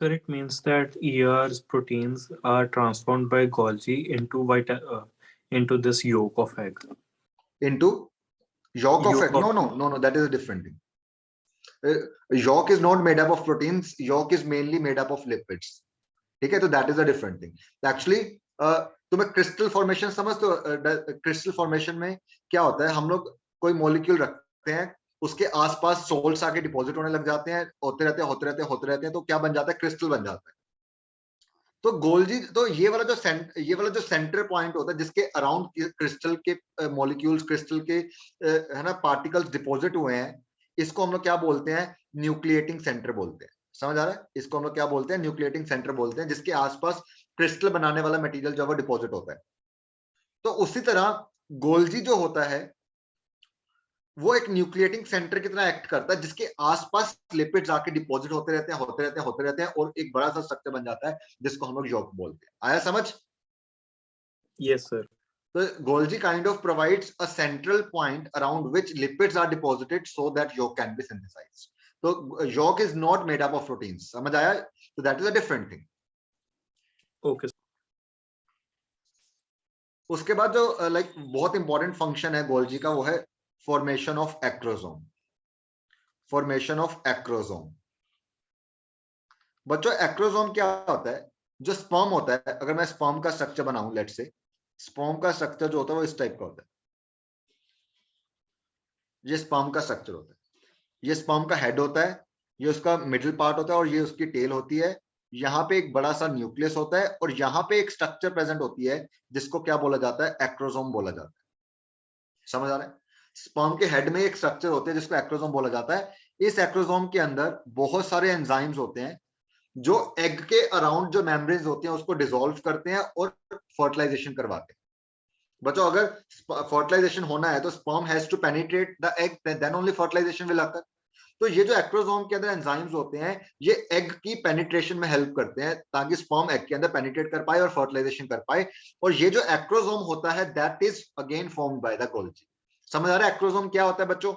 So it means that ER's proteins are transformed by Golgi into this yolk of egg. Into yolk of egg? No, that is a different thing. Yolk is not made up of proteins. Yolk is mainly made up of lipids. ठीक है, तो that is a different thing. Actually, तुम्हें crystal formation समझते हो? Crystal formation में क्या होता है? हम लोग कोई मॉलिक्यूल रखते हैं, उसके आसपास सोल्ट्स आके डिपॉजिट होने लग जाते हैं, होते रहते हैं, तो क्या बन जाता है? क्रिस्टल बन जाता है। तो गोल्जी, तो ये वाला जो सेंटर पॉइंट होता है जिसके अराउंड क्रिस्टल के मॉलिक्यूल्स, क्रिस्टल के है ना पार्टिकल्स डिपॉजिट हुए हैं, इसको हम लोग क्या बोलते हैं? न्यूक्लिएटिंग सेंटर बोलते हैं। समझ आ रहा है? इसको हम लोग क्या बोलते हैं? न्यूक्लिएटिंग सेंटर बोलते हैं, जिसके आसपास क्रिस्टल बनाने वाला मटेरियल जो है डिपॉजिट होता है। तो उसी तरह गोल्जी जो होता है वो एक न्यूक्लिएटिंग सेंटर की तरह एक्ट करता है, जिसके आसपास लिपिड्स आके डिपॉजिट होते रहते हैं और एक बड़ा सा स्ट्रक्चर बन जाता है जिसको हम लोग यॉक बोलते हैं। आया समझ? Yes sir. तो Golgi kind of provides a central point around which lipids are deposited so that yolk can be synthesized. So yolk is not made up of proteins. समझ आया? So that is a different thing. Okay. उसके बाद जो बहुत important function है Golgi का, वो है formation of acrosome. Formation of acrosome. बच्चों एक्रोसोम क्या होता है? जो स्पर्म होता है, अगर मैं स्पर्म का स्ट्रक्चर बनाऊं, लेट से स्पर्म का स्ट्रक्चर जो होता है वो इस टाइप का होता है. ये स्पर्म का स्ट्रक्चर होता है. ये स्पर्म का हेड होता है, ये उसका मिडिल पार्ट होता है और ये उसकी टेल होती है. यहाँ पे एक बड़ा सा न्यूक्लियस होता है और यहाँ पे एक स्ट्रक्चर प्रेजेंट होती है जिसको क्या बोला जाता है? एक्रोसोम बोला जाता है. समझ आ रहा है? स्पर्म के हेड में एक स्ट्रक्चर होते हैं जिसको एक्रोसोम बोला जाता है. इस एक्रोसोम के अंदर बहुत सारे एंजाइम्स होते हैं जो एग के अराउंड जो मेम्ब्रेन्स होते हैं उसको डिसॉल्व करते हैं और फर्टिलाइजेशन करवाते हैं. बच्चों अगर फर्टिलाइजेशन होना है तो sperm has to penetrate the egg, then only fertilisation will occur. तो ये जो एक्रोसोम के अंदर एंजाइम्स होते हैं ये एग की पेनिट्रेशन में हेल्प करते हैं ताकि स्पर्म एग के अंदर पेनिट्रेट कर पाए और फर्टिलाइजेशन कर पाए. और ये जो एक्रोसोम होता है that is again formed by the Golgi. समझ आ रहा है एक्रोसोम क्या होता है बच्चों?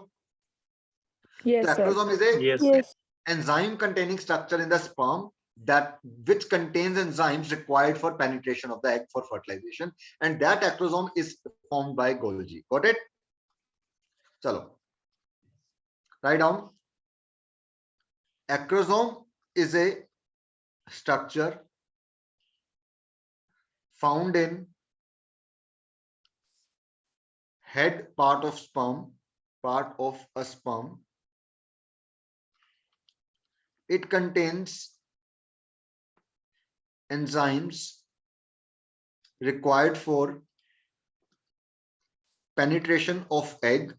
Yes, तो sir. Acrosome is a Yes. Yes. enzyme containing structure in the sperm that which contains enzymes required for penetration of the egg for fertilization, and that acrosome is formed by Golgi. Got it? Chalo, write down. Acrosome is a structure found in head part of sperm, part of a sperm. It contains enzymes required for penetration of egg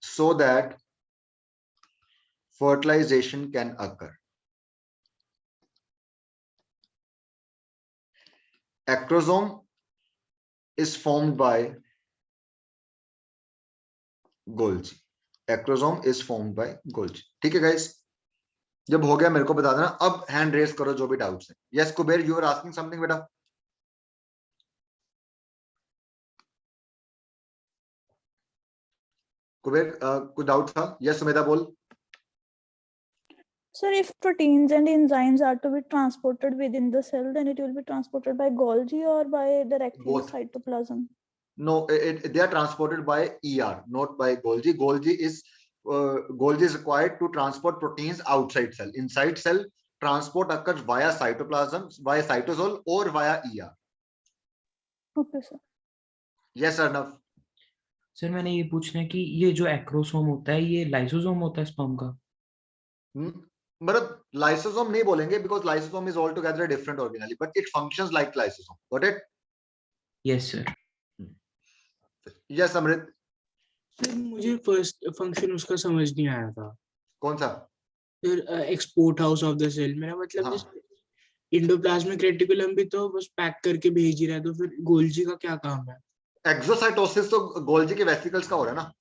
so that fertilization can occur. Acrosome is formed by Golgi. Acrosome is formed by Golgi. ठीक है guys? जब हो गया मेरे को बता देना. अब हैंड रेस करो जो भी डाउट्स है. Yes Kuber, you are asking something बेटा. कुबेर कुछ डाउट था? यस सुमेधा बोल. Sir, if proteins and enzymes are to be transported within the cell, then it will be transported by Golgi or by directly Both. the cytoplasm? No, they are transported by ER, not by Golgi. Golgi is required to transport proteins outside cell. Inside cell, transport occurs via cytoplasm, via cytosol, or via ER. Okay, sir. Yes, Arnav. Sir मैंने ये पूछना है कि ये जो acrosome होता है ये लाइसोसोम होता है स्पर्म का? मतलब लाइसोसोम नहीं बोलेंगे because lysosome is altogether different organelle, but it functions like lysosome. Got it? Yes sir. Yes, Amrit. सर मुझे फर्स्ट फंक्शन उसका समझ नहीं आया था. कौन सा? फिर export house of the cell, मेरा मतलब हाँ. इंडोप्लाज्मिक रेटिकुलम भी तो बस पैक करके भेज ही रहा है, तो फिर गोल्जी का क्या काम है? एक्सोसाइटोसिस तो गोल्जी के वेसिकल्स का हो रहा है ना.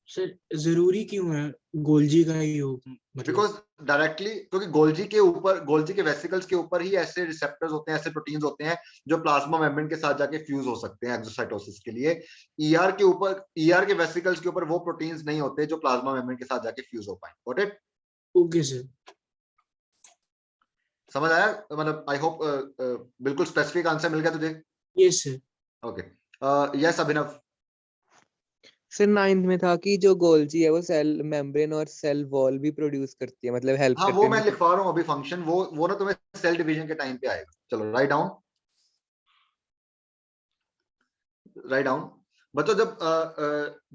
सर जरूरी क्यों है गोल्जी का ही हो? मतलब बिकॉज डायरेक्टली, क्योंकि गोल्जी के ऊपर, गोल्जी के वेसिकल्स के ऊपर ही ऐसे रिसेप्टर्स होते हैं, ऐसे प्रोटीन्स होते हैं जो प्लाज्मा मेम्ब्रेन के साथ जाके फ्यूज हो सकते हैं एक्सोसाइटोसिस के लिए. ईआर के ऊपर, ईआर के वेसिकल्स के ऊपर वो प्रोटीन्स नहीं होते जो प्लाज्मा मेम्ब्रेन के साथ जाके फ्यूज हो पाए. Got it? Okay sir. समझ आया? मतलब आई होप बिल्कुल स्पेसिफिक आंसर मिल गया तुझे. Yes sir. ओके. यस अभिनव. सर 9th में था कि जो गोल्जी है वो सेल मेम्ब्रेन और सेल वॉल भी प्रोड्यूस करती है, मतलब हेल्प हाँ करती वो है. मैं लिखवा रहा हूँ अभी फंक्शन, वो ना तुम्हें सेल डिवीजन के टाइम पे आएगा. चलो राइट डाउन, राइट डाउन. बच्चों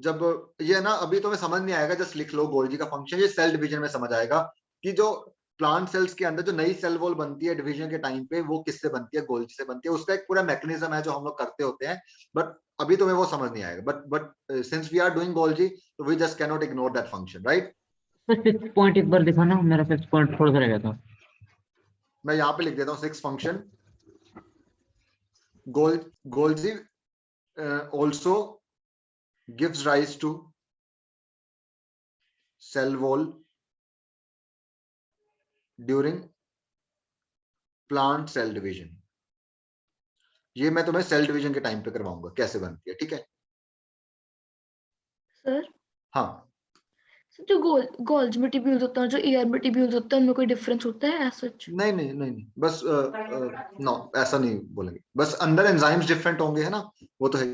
जब ये ना अभी तुम्हें समझ नहीं आएगा, जस्ट लिख लो गोल्जी का फंक्शन. ये सेल डिवीजन में समझ आएगा कि जो प्लांट सेल्स के अंदर जो नई सेल वॉल बनती है डिवीजन के टाइम पे, वो किससे बनती है? गोल्जी से बनती है. उसका एक पूरा मैकेनिज्म है जो हम लोग करते होते हैं, बट अभी तुम्हें वो समझ नहीं आएगा. But since we are doing Golgi, तो we just can not ignore that function, right? Sir 5th point एक बार दिखाना, मेरा 5th पॉइंट थोड़ा सा रह गया था. मैं यहाँ पे लिख देता हूँ 6th function. Golgi also gives rise to cell wall during plant cell division, ये मैं तुम्हें सेल डिवीजन के टाइम पे करवाऊंगा कैसे बनती है, ठीक है। सर हाँ जो गोल्ज में ट्यूब्यूल्स होता है, जो एयर में ट्यूब्यूल्स होता है, उनमें कोई डिफरेंस होता है एज सच? नहीं, बस नो ऐसा नहीं बोलेंगे, बस अंदर एंजाइम्स डिफरेंट होंगे, है ना, वो तो है।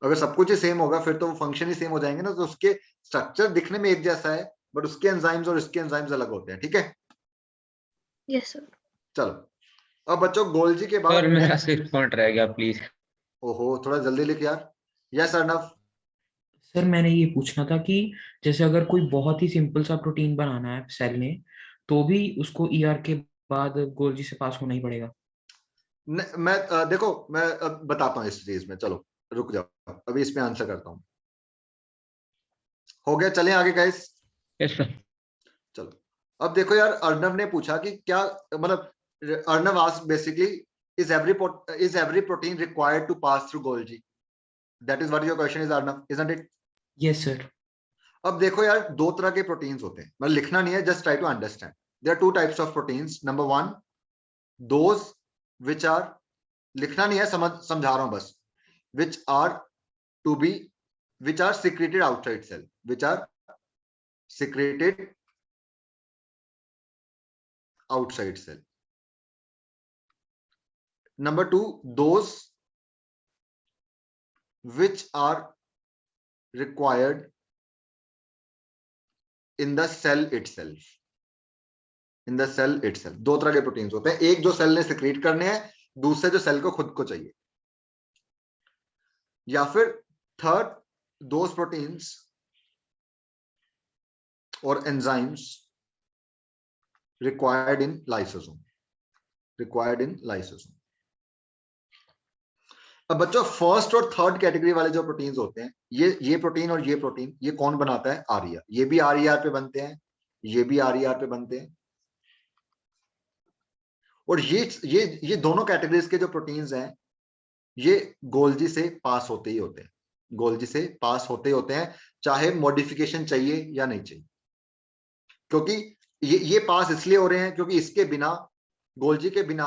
अगर सब कुछ ही सेम होगा फिर तो फंक्शन ही सेम हो जाएंगे ना, तो उसके स्ट्रक्चर दिखने में एक जैसा है बट उसके एंजाइम्स और इसके एंजाइम्स अलग होते हैं, ठीक है। Yes sir. चलो अब बच्चों गोल्जी के बाद सर मेरा 6 पॉइंट रह गया प्लीज। ओहो थोड़ा जल्दी लिख यार। यस अर्नव। सर मैंने ये पूछना था कि जैसे अगर कोई बहुत ही सिंपल सा प्रोटीन बनाना है सेल में, तो भी उसको ईआर के बाद गोल्जी से पास होना ही पड़ेगा? मैं देखो मैं बताता हूँ इस चीज में, चलो रुक जाओ अभी इस पे आंसर करता हूँ। हो गया, चलें आगे गाइस। Yes sir. चलो अब देखो यार, अर्नव ने पूछा कि क्या मतलब, Arnav asked basically is every protein required to pass through Golgi? That is what your question is, Arnav, isn't it? Yes sir. अब देखो यार, दो तरह के प्रोटीन्स होते हैं, मतलब लिखना नहीं है, just try to understand. There are two types of proteins. Number one, those which are, लिखना नहीं है, समझा रहा हूं बस, which are to be, which are secreted outside cell, which are secreted outside cell. Number two, those which are required in the cell itself. In the cell itself, दो तरह के प्रोटीन्स होते हैं, एक जो सेल ने सिक्रीट करने हैं, दूसरे जो सेल को खुद को चाहिए। या फिर third, those proteins or enzymes required in lysosome, required in lysosome। अब बच्चों फर्स्ट और थर्ड कैटेगरी वाले जो प्रोटीन्स होते हैं, ये प्रोटीन और ये प्रोटीन, ये कौन बनाता है? आरईआर। ये भी आरईआर पे बनते हैं, ये भी आरईआर पे बनते हैं। और ये दोनों कैटेगरीज के जो प्रोटीन्स हैं, ये गोल्जी से पास होते ही होते हैं, गोल्जी से पास होते ही होते हैं, चाहे मॉडिफिकेशन चाहिए या नहीं चाहिए। क्योंकि ये पास इसलिए हो रहे हैं क्योंकि इसके बिना, गोल्जी के बिना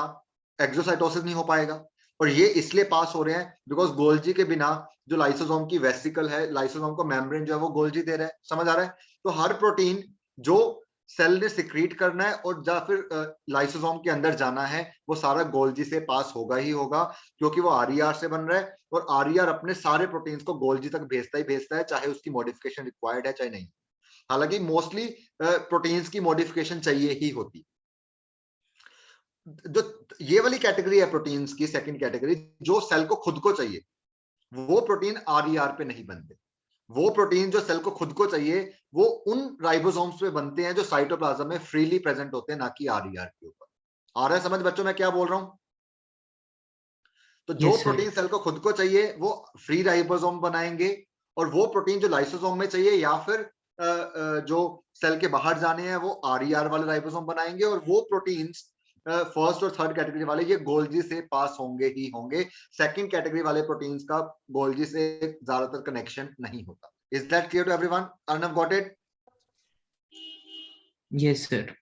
एक्सोसाइटोसिस नहीं हो पाएगा, और ये इसलिए पास हो रहे हैं बिकॉज गोल्जी के बिना जो लाइसोसोम की वेसिकल है, लाइसोसोम को मेम्ब्रेन जो है वो गोल्जी दे रहा है। समझ आ रहा है? तो हर प्रोटीन जो सेल ने सिक्रीट करना है और या फिर लाइसोसोम के अंदर जाना है, वो सारा गोल्जी से पास होगा ही होगा, क्योंकि वो आरईआर से बन रहा है, और आरईआर अपने सारे प्रोटीन्स को गोल्जी तक भेजता ही भेजता है, चाहे उसकी मॉडिफिकेशन रिक्वायर्ड है चाहे नहीं। हालांकि मोस्टली प्रोटीन्स की मॉडिफिकेशन चाहिए ही होती। जो ये वाली कैटेगरी है प्रोटीन्स की, सेकंड कैटेगरी, जो सेल को खुद को चाहिए, वो प्रोटीन आरईआर पे नहीं बनते। वो प्रोटीन जो सेल को खुद को चाहिए, वो उन राइबोसोम्स पे बनते हैं जो साइटोप्लाज्म में फ्रीली प्रेजेंट होते हैं, ना कि आरईआर के ऊपर। आ रहा है समझ बच्चों मैं क्या बोल रहा हूं? तो जो Yes, sir. प्रोटीन सेल को खुद को चाहिए वो फ्री राइबोसोम बनाएंगे, और वो प्रोटीन जो लाइसोसोम में चाहिए या फिर जो सेल के बाहर जाने हैं, वो आरईआर वाले राइबोसोम बनाएंगे। और वो प्रोटीन्स फर्स्ट और थर्ड कैटेगरी वाले, ये गोल्जी से पास होंगे ही होंगे। सेकंड कैटेगरी वाले प्रोटीन्स का गोल्जी से ज्यादातर कनेक्शन नहीं होता। Is that clear to everyone? Arnav got it? Yes sir.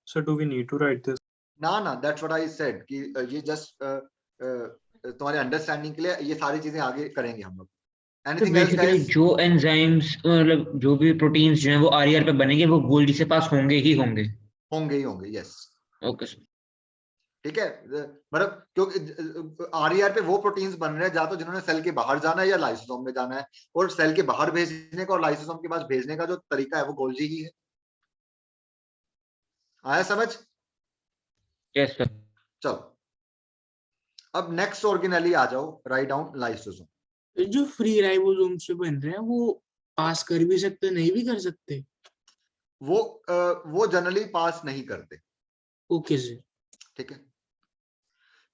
So do we need to write this? ना, दैट्स व्हाट आई सेड कि ये जस्ट तुम्हारे अंडरस्टैंडिंग के लिए, ये सारी चीजें आगे करेंगे हम लोग। तो एनीथिंग एल्स बेसिकली गाइस? जो एंजाइम्स मतलब जो भी प्रोटीन्स जो हैं वो आरईआर पे बनेंगे वो गोल्जी से पास होंगे ही होंगे। होंगे ही होंगे, यस। Okay sir. ठीक है, मतलब क्योंकि आरईआर पे वो प्रोटीन्स बन रहे हैं या तो जिन्होंने सेल के बाहर जाना है या लाइसोसोम में जाना है, और सेल के बाहर भेजने का और लाइसोसोम के पास भेजने का जो तरीका है वो गोल्जी ही है। आया समझ? Yes sir. चलो अब नेक्स्ट ऑर्गेनेली आ जाओ, राइट डाउन लाइसोसोम। जो फ्री राइबोसोम से बन रहे हैं वो पास कर भी सकते, नहीं भी कर सकते? वो जनरली पास नहीं करते। Okay sir. ठीक है,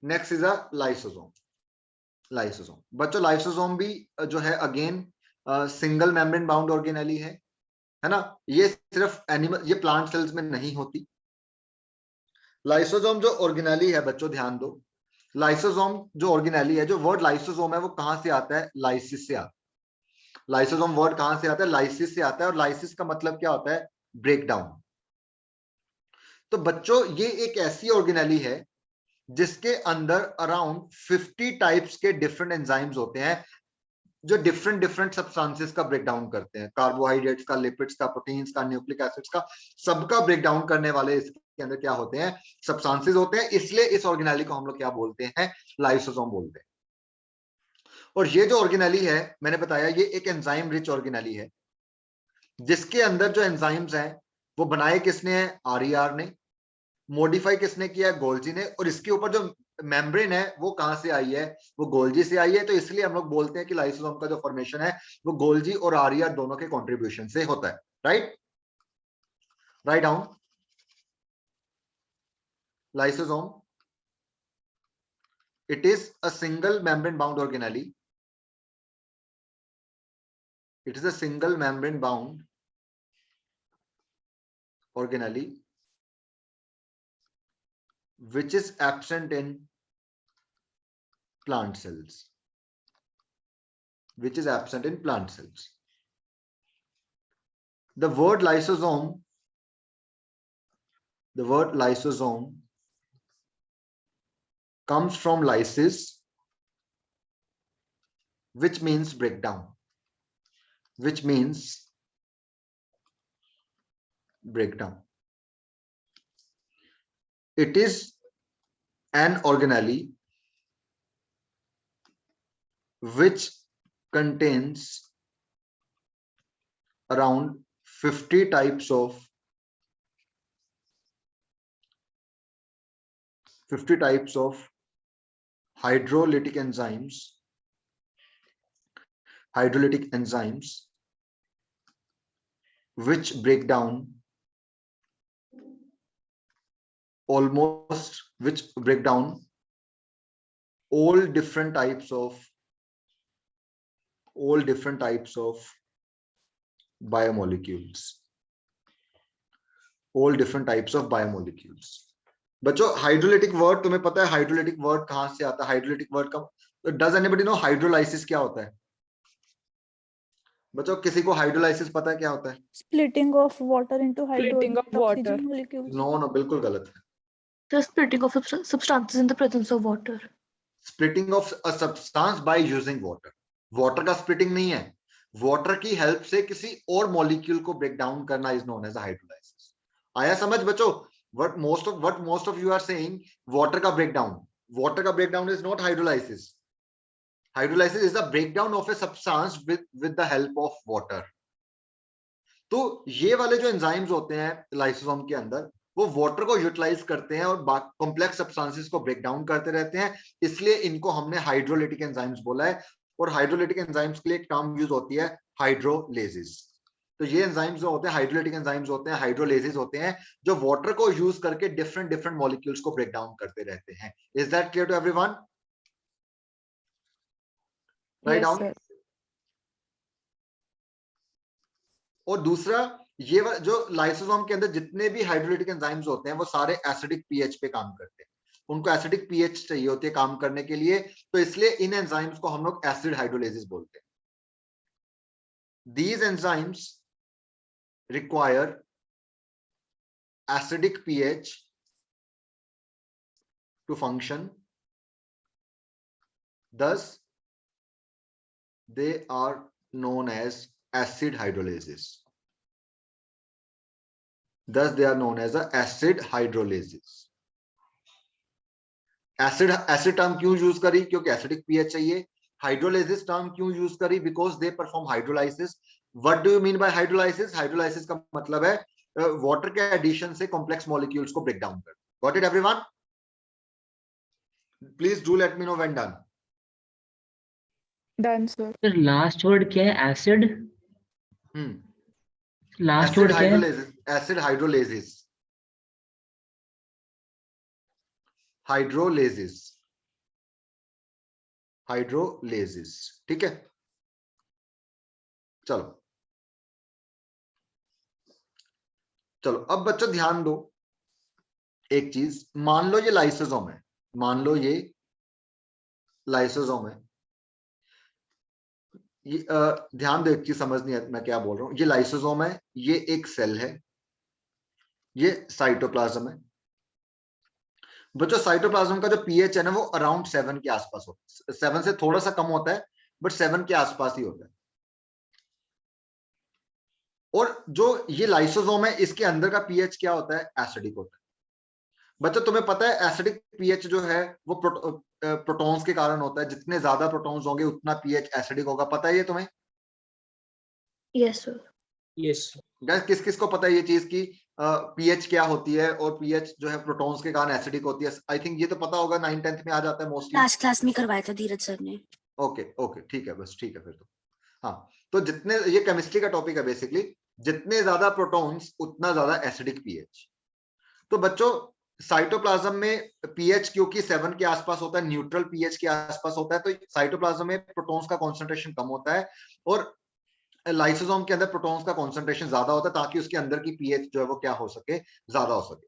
next is a lysosome. Lysosome बच्चों, लाइसोसोम भी जो है again single membrane bound organelle है ना। ये सिर्फ एनिमल, ये प्लांट सेल्स में नहीं होती। लाइसोसोम जो ऑर्गेनेली है बच्चों, ध्यान दो, लाइसोसोम जो ऑर्गेनेली है, जो वर्ड लाइसोसोम है वो कहां से आता है? लाइसिस से आता है। लाइसोसोम वर्ड कहां से आता है? लाइसिस से आता है। और लाइसिस का मतलब क्या होता है? Break down. तो बच्चों ये एक ऐसी ऑर्गेनेली है जिसके अंदर अराउंड 50 टाइप्स के डिफरेंट एंजाइम्स होते हैं जो डिफरेंट डिफरेंट सब्सटेंसेस का ब्रेक डाउन करते हैं, कार्बोहाइड्रेट्स का, लिपिड्स का, प्रोटीन्स का, न्यूक्लिक एसिड्स का, सबका ब्रेक डाउन करने वाले इसके अंदर क्या होते हैं, सब्सटेंसेस होते हैं। इसलिए इस ऑर्गेनेली को हम लोग क्या बोलते हैं, लाइसोसोम बोलते हैं। और ये जो ऑर्गेनेली है मैंने बताया ये एक एंजाइम रिच ऑर्गेनेली है जिसके अंदर जो एंजाइम्स हैं वो बनाए किसने हैं, आरईआर ने, मॉडिफाई किसने किया है, गोल्जी ने, और इसके ऊपर जो मेम्ब्रेन है वो कहां से आई है, वो गोल्जी से आई है। तो इसलिए हम लोग बोलते हैं कि लाइसोसोम का जो फॉर्मेशन है वो गोल्जी और आरईआर दोनों के कंट्रीब्यूशन से होता है। Right, right down. Lysosome, it is a single membrane bound organelle. It is a single membrane bound organelle which is absent in plant cells, which is absent in plant cells. The word lysosome comes from lysis, which means breakdown, which means breakdown. It is an organelle which contains around 50 types of hydrolytic enzymes which break down all different types of biomolecules, बच्चों hydrolytic word तुम्हें पता है, hydrolytic word कहां से आता है, hydrolytic word का does anybody no hydrolysis क्या होता है? बच्चों किसी को हाइड्रोलाइसिस पता है क्या होता है? Splitting of water into Splitting of water. oxygen molecules. No, बिल्कुल गलत है। The splitting of substances in the presence of water. Splitting of a substance by using water, water का स्प्लिटिंग नहीं है, वाटर की हेल्प से किसी और मॉलिक्यूल को ब्रेक डाउन करना इज नोन एज हाइड्रोलाइसिस। आया समझ बच्चों? what most of you are saying, water का breakdown is not hydrolysis. Hydrolysis is the breakdown of a substance with the help of water. तो ये वाले जो एंजाइम्स होते हैं लाइसोसोम के अंदर वो वाटर को यूटिलाइज करते हैं और कॉम्प्लेक्स सब्सटेंसेस को ब्रेक डाउन करते रहते हैं, इसलिए इनको हमने हाइड्रोलिटिक एंजाइम्स बोला है। और हाइड्रोलिटिक एंजाइम्स के लिए एक टर्म यूज होती है हाइड्रोलेसिस। तो ये एंजाइम्स जो होते हैं हाइड्रोलिटिक एंजाइम्स होते हैं, हाइड्रोलेसिस होते हैं, जो वाटर को यूज करके डिफरेंट मॉलिक्यूल्स को ब्रेक डाउन करते रहते हैं। Is that clear to everyone? Right down. और दूसरा, ये जो लाइसोसोम के अंदर जितने भी हाइड्रोलिटिक एंजाइम्स होते हैं वो सारे एसिडिक पीएच पे काम करते हैं, उनको एसिडिक पीएच चाहिए होती है काम करने के लिए, तो इसलिए इन एंजाइम्स को हम लोग एसिड हाइड्रोलेसिस बोलते हैं। These enzymes require acidic pH to function, thus they are known as acid hydrolysis. Acid term क्यों यूज करी? क्योंकि एसिडिक पीएच चाहिए। हाइड्रोलाइसिस टर्म क्यों यूज करी? Because they perform hydrolysis. What do you mean by hydrolysis? Hydrolysis का मतलब है water के एडिशन से कॉम्प्लेक्स मॉलिक्यूल्स को ब्रेक डाउन कर। Got it everyone? Please do let me know when done. Done sir. Sir last word क्या है? Acid. Last word क्या है? Acid hydrolysis. हाइड्रोलेसिस, ठीक है। चलो अब बच्चों ध्यान दो एक चीज। मान लो ये लाइसोसोम है, ये ध्यान दो एक चीज समझनी है मैं क्या बोल रहा हूं। ये लाइसोसोम है, ये एक सेल है, ये साइटोप्लाज्म है बच्चों। साइटोप्लाज्म का जो पीएच है ना वो अराउंड 7 के आसपास होता है, 7 से थोड़ा सा कम होता है बट 7 के आसपास ही होता है। और जो ये लाइसोसोम है इसके अंदर का पीएच क्या होता है, एसिडिक होता है। बच्चों तुम्हें पता है एसिडिक पीएच जो है वो प्रोटॉन्स के कारण होता है, जितने ज्यादा प्रोटॉन्स होंगे उतना पीएच एसिडिक होगा, पता है ये तुम्हें? Yes sir. यस गाइस किस किस को पता है ये चीज की पीएच क्या होती है और पीएच जो है प्रोटॉन्स के कारण एसिडिक होती है? आई थिंक ये तो पता होगा, 9th-10th में आ जाता है मोस्टली। लास्ट क्लास में करवाया था धीरज सर ने। ओके ओके ठीक है, बस ठीक है फिर तो। हाँ तो जितने, ये केमिस्ट्री का टॉपिक है बेसिकली, जितने ज्यादा प्रोटॉन्स उतना ज्यादा एसिडिक पीएच। तो बच्चों साइटोप्लाज्म में पीएच क्योंकि 7 के आसपास होता है, न्यूट्रल पीएच के आसपास होता है, तो साइटोप्लाज्म में प्रोटॉन्स का कॉन्सेंट्रेशन कम होता है और लाइसोसोम के अंदर प्रोटॉन्स का कॉन्सेंट्रेशन ज्यादा होता है ताकि उसके अंदर की पीएच जो है वो क्या हो सके, ज्यादा हो सके।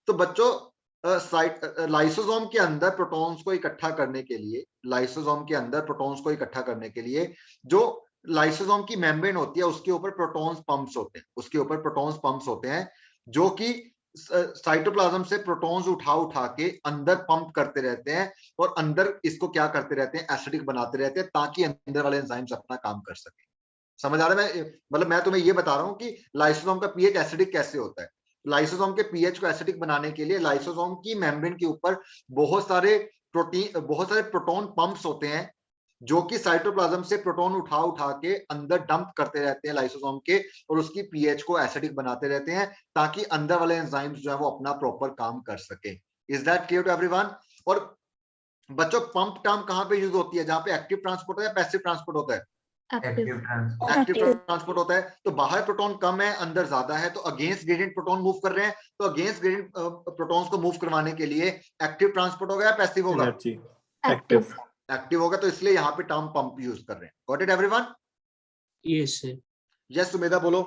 तो बच्चों लाइसोसोम के अंदर प्रोटॉन्स को इकट्ठा करने के लिए, लाइसोसोम के अंदर प्रोटॉन्स को इकट्ठा करने के लिए जो लाइसोसोम की मेम्ब्रेन होती है उसके ऊपर प्रोटॉन्स पंप्स होते हैं, उसके ऊपर प्रोटॉन्स पंप्स होते हैं जो कि साइटोप्लाज्म से प्रोटॉन्स उठा उठा के अंदर पंप करते रहते हैं और अंदर इसको क्या करते रहते हैं, एसिडिक बनाते रहते हैं ताकि अंदर वाले एंजाइम्स अपना काम कर सके। समझ आ रहा है? मैं मतलब मैं तुम्हें ये बता रहा हूं कि लाइसोसोम का पीएच एसिडिक कैसे होता है। लाइसोसोम के पीएच को एसिडिक बनाने के लिए लाइसोसोम की मेम्ब्रेन के ऊपर बहुत सारे प्रोटॉन पंप्स होते हैं जो कि साइटोप्लाज्म से प्रोटॉन उठा उठा के अंदर डंप करते रहते हैं लाइसोसोम के और उसकी पीएच को एसिडिक बनाते रहते हैं ताकि अंदर वाले एंजाइम्स जो है वो अपना प्रॉपर काम कर सके। Is that clear to everyone? और बच्चों पंप टर्म कहां पे यूज होती है, जहां पे एक्टिव ट्रांसपोर्ट है या पैसिव ट्रांसपोर्ट होता है? एक्टिव। एक्टिव ट्रांसपोर्ट होता है। तो बाहर प्रोटॉन कम है अंदर ज्यादा है, तो अगेंस्ट ग्रेडियंट प्रोटॉन मूव कर रहे हैं, तो अगेंस्ट ग्रेडियंट प्रोटॉन्स को मूव करवाने के लिए एक्टिव ट्रांसपोर्ट होगा या पैसिव होगा? Energy active. एक्टिव होगा, तो इसलिए यहाँ पे टर्म पंप यूज कर रहे हैं। Got it everyone? Yes sir. Yes Sumedha बोलो।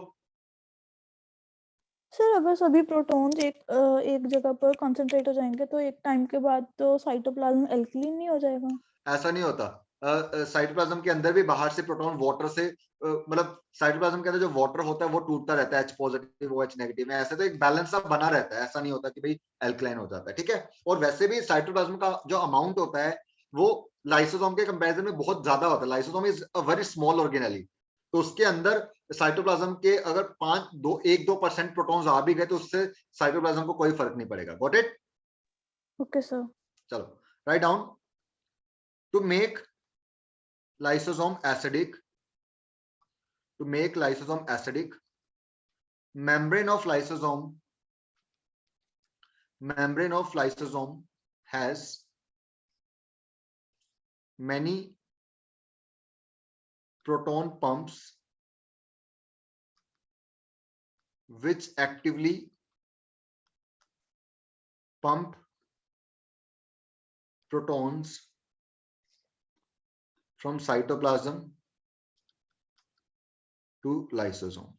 सर अगर सभी प्रोटॉन्स एक जगह पर कंसंट्रेट हो जाएंगे तो एक टाइम के बाद तो साइटोप्लाज्म एल्कलीन नहीं हो जाएगा? ऐसा नहीं होता। साइटोप्लाज्म के अंदर भी बाहर से प्रोटॉन वाटर से मतलब साइटोप्लाज्म के अंदर जो वाटर होता है वो टूटता रहता है, H पॉजिटिव OH नेगेटिव में, ऐसे तो एक बैलेंस सा बना रहता है, ऐसा नहीं होता कि भाई एल्कलाइन हो जाता है, ठीक है। और वैसे भी साइटोप्लाज्म का जो अमाउंट होता है वो लाइसोसोम के कंपैरिजन में बहुत ज्यादा होता है। Lysosome is a very small organelle, तो उसके अंदर साइटोप्लाज्म के अगर 1-2% प्रोटॉन्स आ भी गए तो उससे साइटोप्लाज्म को कोई फर्क नहीं पड़ेगा। Got it? Okay sir. चलो write down. To make lysosome acidic, to make lysosome acidic, membrane of lysosome has many proton pumps which actively pump protons from cytoplasm to lysosome,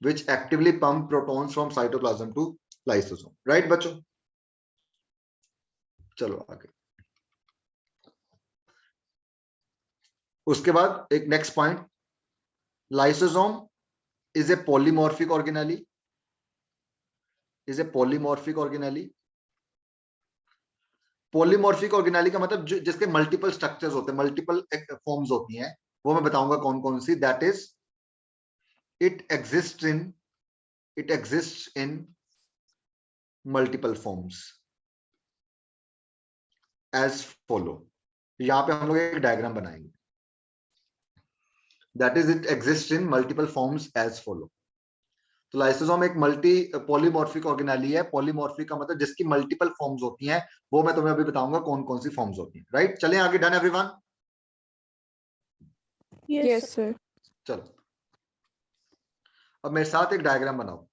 which actively pump protons from cytoplasm to lysosome. Right बच्चों? चलो आगे। उसके बाद एक next point, lysosome is a polymorphic organelle, polymorphic organelle का मतलब जिसके multiple structures होते हैं, मल्टीपल फॉर्म्स होती हैं, वो मैं बताऊंगा कौन कौन सी। That is it exist in multiple forms as follow. यहां पे हम लोग एक डायग्राम बनाएंगे। That is it exist in multiple forms as follow. तो लाइसोसोम एक पॉलीमॉर्फिक ऑर्गेनेली है। पॉलीमॉर्फिक का मतलब जिसकी मल्टीपल फॉर्म्स होती हैं, वो मैं तुम्हें अभी बताऊंगा कौन कौन सी फॉर्म्स होती हैं। राइट चलें आगे। Done everyone? Yes sir. चलो अब मेरे साथ एक डायग्राम बनाओ।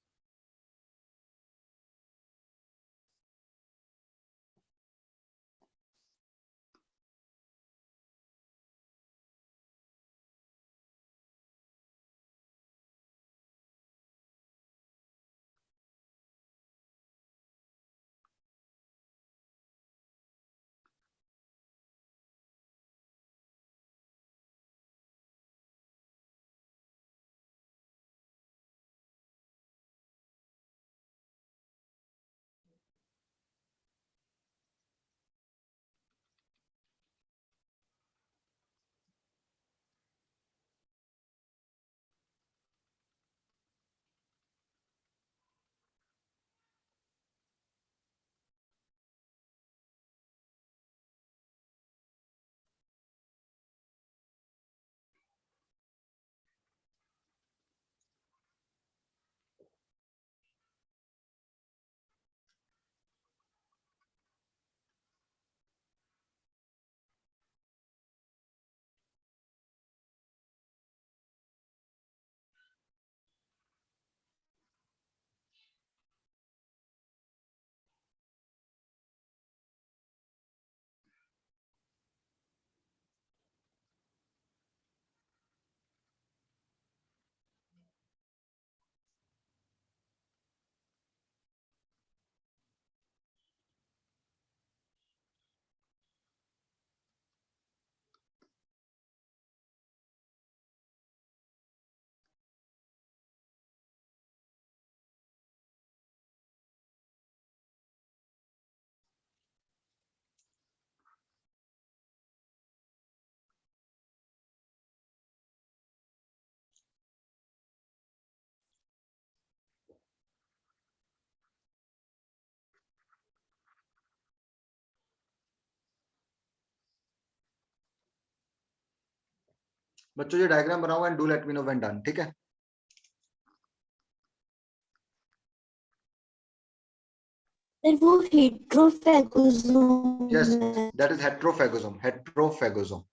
बच्चों ये डायग्राम बनाओ and do let me know when done, ठीक है? सर वो हेट्रोफैगोसोम यस, है। That is heterophagosome, heterophagosome.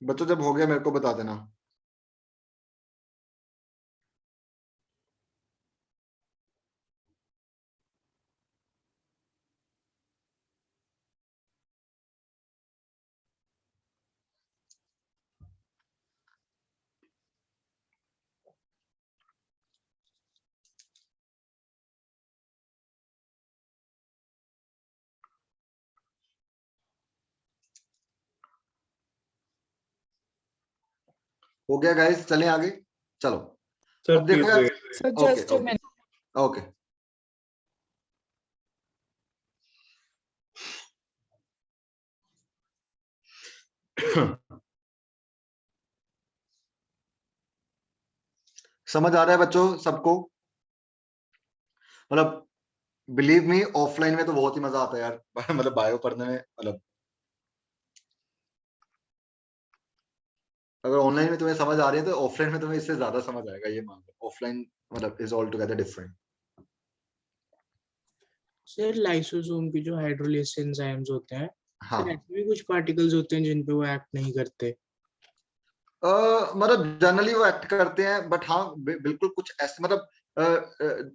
बच्चों जब हो गया मेरे को बता देना। हो गया गाइस, चलें आगे, चलो। Sir, अब देखो please यार, wait. So okay just a okay minute. Okay. समझ आ रहा है बच्चों सबको? मतलब बिलीव मी, ऑफलाइन में तो बहुत ही मजा आता है यार मतलब बायो पढ़ने में, मतलब अगर ऑनलाइन में तुम्हें समझ आ रही है तो ऑफलाइन में तुम्हें इससे ज्यादा समझ आएगा, ये मान लो। ऑफलाइन मतलब is all together different. Sir lysosome की जो हाइड्रोलेस एंजाइम्स होते हैं, हाँ, सर ऐसे भी कुछ पार्टिकल्स होते हैं जिन पे वो एक्ट नहीं करते? मतलब जनरली वो एक्ट करते हैं, बट हाँ बिल्कुल कुछ ऐसे, मतलब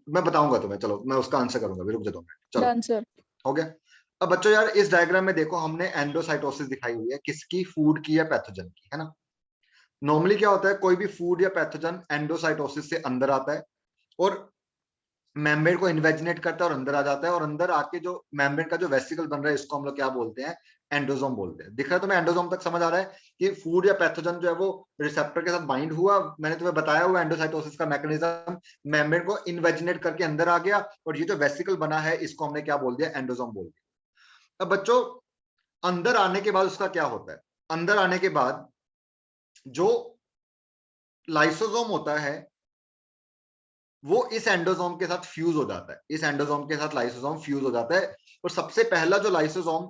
मैं बताऊंगा तुम्हें, चलो मैं उसका आंसर करूंगा, रुक जाओ 2 मिनट, चलो। Done, sir. हो गया। अब बच्चों यार इस डायग्राम में देखो, हमने एंडोसाइटोसिस दिखाई हुई है, किसकी? फूड की या पैथोजन की, है ना? नॉर्मली क्या होता है, कोई भी फूड या पैथोजन एंडोसाइटोसिस से अंदर आता है और मेम्ब्रेन को इन्वेजिनेट करता है और अंदर आ जाता है, और अंदर आके जो मेम्ब्रेन का जो वेसिकल बन रहा है, इसको हम लोग क्या बोलते हैं? एंडोसोम बोलते हैं। दिख रहा है तुम्हें? एंडोसोम तक समझ आ रहा है कि फूड या पैथोजन जो है वो रिसेप्टर के साथ बाइंड हुआ, मैंने तुम्हें बताया हुआ एंडोसाइटोसिस का मैकेनिज्म, मेम्ब्रेन को इन्वेजिनेट करके अंदर आ गया, और ये जो वेसिकल बना है इसको हमने क्या बोल दिया? एंडोसोम बोल दिया। अब बच्चों अंदर आने के बाद उसका क्या होता है? अंदर आने के बाद जो लाइसोसोम होता है वो इस एंडोसोम के साथ फ्यूज हो जाता है, इस एंडोसोम के साथ लाइसोसोम फ्यूज हो जाता है, और सबसे पहला जो लाइसोसोम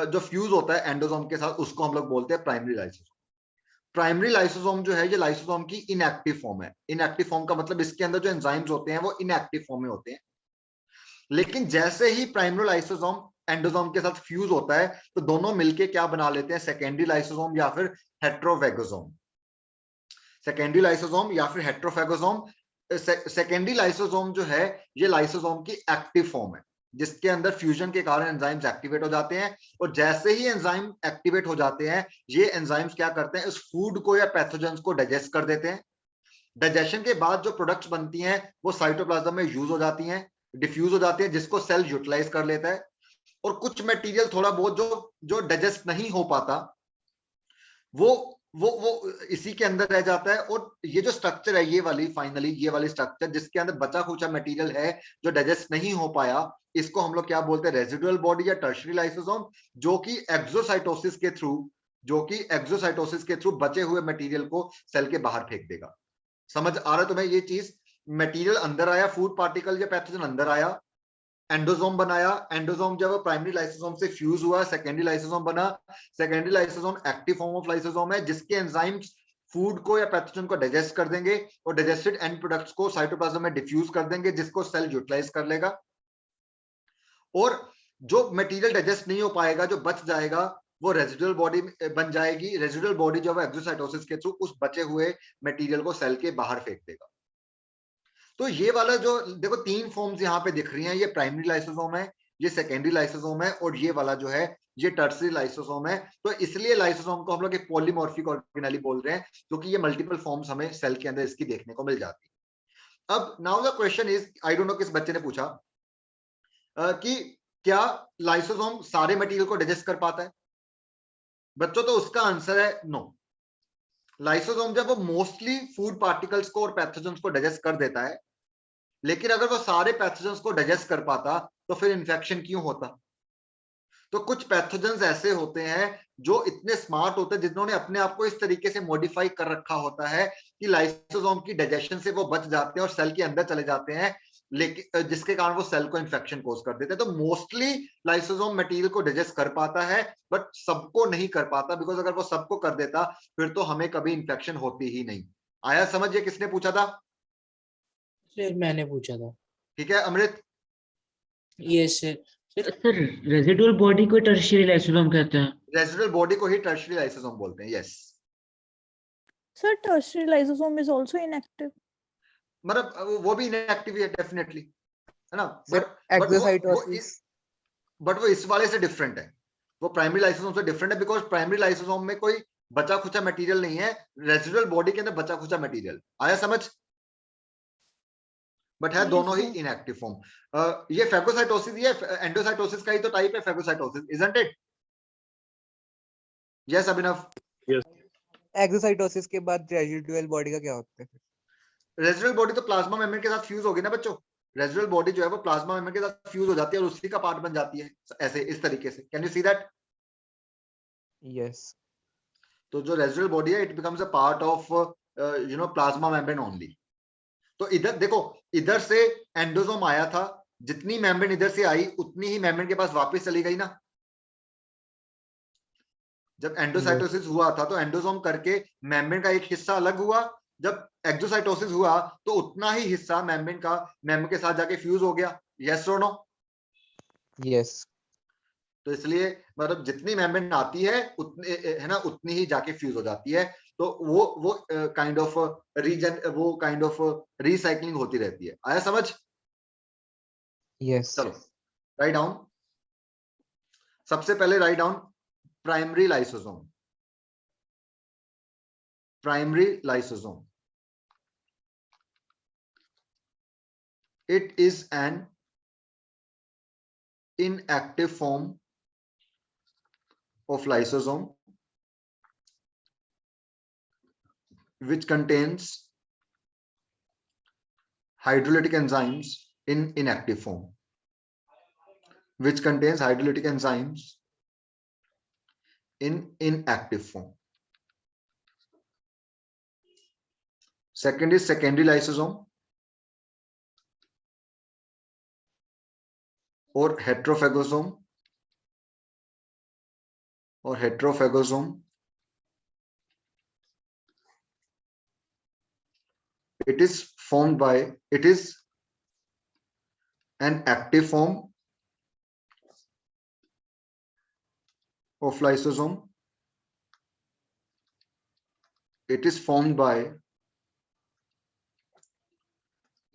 जो फ्यूज होता है एंडोसोम के साथ, उसको हम लोग बोलते हैं प्राइमरी लाइसोसोम। प्राइमरी लाइसोसोम जो है ये लाइसोसोम की इनएक्टिव फॉर्म है। इनएक्टिव फॉर्म का मतलब इसके अंदर जो एंजाइम्स होते हैं वो इनएक्टिव फॉर्म में होते हैं, लेकिन जैसे ही प्राइमरी लाइसोसोम एंडोसोम के साथ फ्यूज होता है तो दोनों मिलके क्या बना लेते हैं? सेकेंडरी लाइसोसोम या फिर हेट्रोफैगोसोम। सेकेंडरी लाइसोसोम या फिर हेट्रोफैगोसोम। सेकेंडरी लाइसोसोम जो है ये लाइसोसोम की एक्टिव फॉर्म है, जिसके अंदर फ्यूजन के कारण एंजाइम्स एक्टिवेट हो जाते हैं, और जैसे ही एंजाइम एक्टिवेट हो जाते हैं ये एंजाइम्स क्या करते हैं? इस फूड को या पैथोजेंस को डाइजेस्ट कर देते हैं। डाइजेशन के बाद जो प्रोडक्ट्स बनती हैं वो साइटोप्लाज्म में यूज हो जाती हैं, डिफ्यूज हो जाती है, जिसको सेल यूटिलाइज कर लेता है, और कुछ मटेरियल थोड़ा बहुत जो जो डाइजेस्ट नहीं हो पाता वो इसी के अंदर रह जाता है। और ये जो स्ट्रक्चर है, ये वाली फाइनली ये वाली स्ट्रक्चर जिसके अंदर बचा खुचा मटेरियल है जो डाइजेस्ट नहीं हो पाया, इसको हम लोग क्या बोलते हैं? रेजिडुअल बॉडी या टर्शियरी लाइसोसोम, जो कि एक्सोसाइटोसिस के थ्रू बचे हुए मटेरियल को सेल के बाहर फेंक देगा। समझ आ रहा है तुम्हें ये चीज? मटेरियल अंदर आया, फूड पार्टिकल या पैथोजन अंदर आया, एंडोसोम बनाया, एंडोसोम जब प्राइमरी लाइसोसोम से फ्यूज हुआ सेकेंडरी लाइसोसोम बना। Secondary lysosome active form of lysosome है, जिसके एंजाइम्स फूड को या पैथोजन को डाइजेस्ट कर देंगे और डाइजेस्टेड एंड प्रोडक्ट्स को साइटोप्लाज्म में डिफ्यूज कर देंगे, जिसको सेल यूटिलाइज कर लेगा। और जो मटेरियल डाइजेस्ट नहीं हो पाएगा, जो बच जाएगा, वो रेजिडुअल बॉडी बन जाएगी। रेजिडुअल बॉडी जो है एक्सोसाइटोसिस के थ्रू उस बचे हुए मटेरियल को सेल के बाहर फेंक देगा। तो ये वाला जो देखो 3 फॉर्म्स यहाँ पे दिख रही हैं, ये प्राइमरी लाइसोसोम है, ये सेकेंडरी लाइसोसोम है, और ये वाला जो है ये टर्शियरी लाइसोसोम है। तो इसलिए लाइसोसोम को हम लोग एक पॉलीमॉर्फिक ऑर्गेनेली बोल रहे हैं, क्योंकि ये मल्टीपल फॉर्म्स हमें सेल के अंदर इसकी देखने को मिल जाती है। अब now the question is, I don't know किस बच्चे ने पूछा कि क्या लाइसोसोम सारे मटेरियल को डाइजेस्ट कर पाता है? बच्चों तो उसका आंसर है नो। लाइसोसोम जब वो मोस्टली फूड पार्टिकल्स को और पैथोजेंस को डाइजेस्ट कर देता है, लेकिन अगर वो सारे पैथोजेंस को डाइजेस्ट कर पाता तो फिर इन्फेक्शन क्यों होता? तो कुछ पैथोजेंस ऐसे होते हैं जो इतने स्मार्ट होते हैं, जिन्होंने अपने आप को इस तरीके से मॉडिफाई कर रखा होता है कि लाइसोसोम की डाइजेशन से वो बच जाते हैं और सेल के अंदर चले जाते हैं, लेकिन जिसके कारण वो सेल को इन्फेक्शन कोज कर देते हैं। तो मोस्टली लाइसोसोम मटेरियल को डाइजेस्ट कर पाता है, बट सबको नहीं कर पाता, बिकॉज अगर वो सबको कर देता फिर तो हमें कभी इन्फेक्शन होती ही नहीं। आया समझ? ये किसने पूछा था? सर मैंने पूछा था। ठीक है Amrit? Yes sir. Sir residual body को टर्शियरी लाइसोसोम कहते हैं। रेजिडुअल बॉडी को ही टर्शियरी लाइसोसोम बोलते हैं। Yes Sir, tertiary lysosome is also inactive. मतलब वो भी इनएक्टिव है डेफिनेटली, है ना? सर एक्सोसाइटोसिस, बट वो इस वाले से डिफरेंट है, वो प्राइमरी लाइसोसोम से डिफरेंट है, बिकॉज प्राइमरी लाइसोसोम में कोई बचा खुचा मटेरियल नहीं है, रेजिडुअल बॉडी के अंदर बचा खुचा मटेरियल। आया समझ? बट है Yes, दोनों ही sir. Inactive form. ये फेगोसाइटोसिस, ये एंडोसाइटोसिस का ही तो टाइप है phagocytosis, isn't it? Yes Abhinav? Exocytosis के बाद रेजिडुअल बॉडी का क्या होता है? रेजिडुअल बॉडी तो प्लाज्मा मेम्ब्रेन के साथ फ्यूज होगी ना बच्चों। रेजिडुअल बॉडी जो है वो प्लाज्मा मेम्ब्रेन के साथ फ्यूज हो जाती है और उसी का पार्ट बन जाती है, ऐसे इस तरीके से। Can you see that? Yes. तो जो रेजिडुअल बॉडी है, it becomes a part of plasma membrane only. तो इधर देखो, इधर से एंडोसोम आया था, जितनी मेम्ब्रेन इधर से आई उतनी ही मेम्ब्रेन के पास वापस चली गई ना। जब एंडोसाइटोसिस हुआ था तो एंडोसोम करके मेम्ब्रेन का एक हिस्सा अलग हुआ, जब एक्सोसाइटोसिस हुआ तो उतना ही हिस्सा मेम्ब्रेन का मेम्ब्रेन के साथ जाके फ्यूज हो गया। यस और नो? यस। तो इसलिए मतलब जितनी मेम्ब्रेन आती है उतने, है ना, उतनी ही जाके फ्यूज हो जाती है। तो वो काइंड ऑफ रीजन, वो काइंड ऑफ रिसाइकलिंग होती रहती है। आया समझ? यस। चलो राइट डाउन। सबसे पहले write down primary lysosome. Primary lysosome, it is an inactive form of lysosome which contains hydrolytic enzymes in inactive form, which contains hydrolytic enzymes in inactive form. Second is secondary lysosome or heterofagosome or heterofagosome. It is formed by, it is an active form of lysosome. It is formed by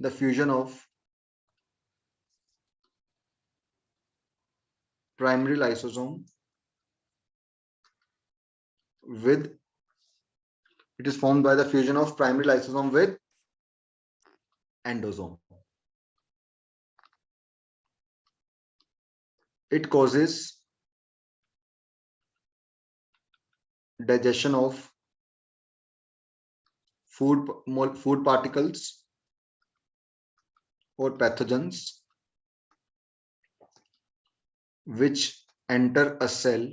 the fusion of primary lysosome with, it is formed by the fusion of primary lysosome with endosome. It causes digestion of food particles or pathogens which enter a cell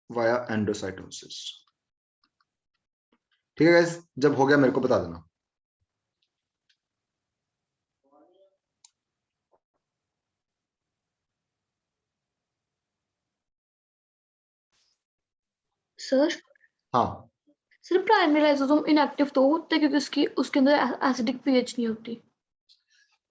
via endocytosis. ठीक है guys, जब हो गया मेरे को बता देना। Sir हाँ सर प्राइमरी लाइसोसोम इनएक्टिव तो होता है क्योंकि उसके अंदर एसिडिक पीएच नहीं होती।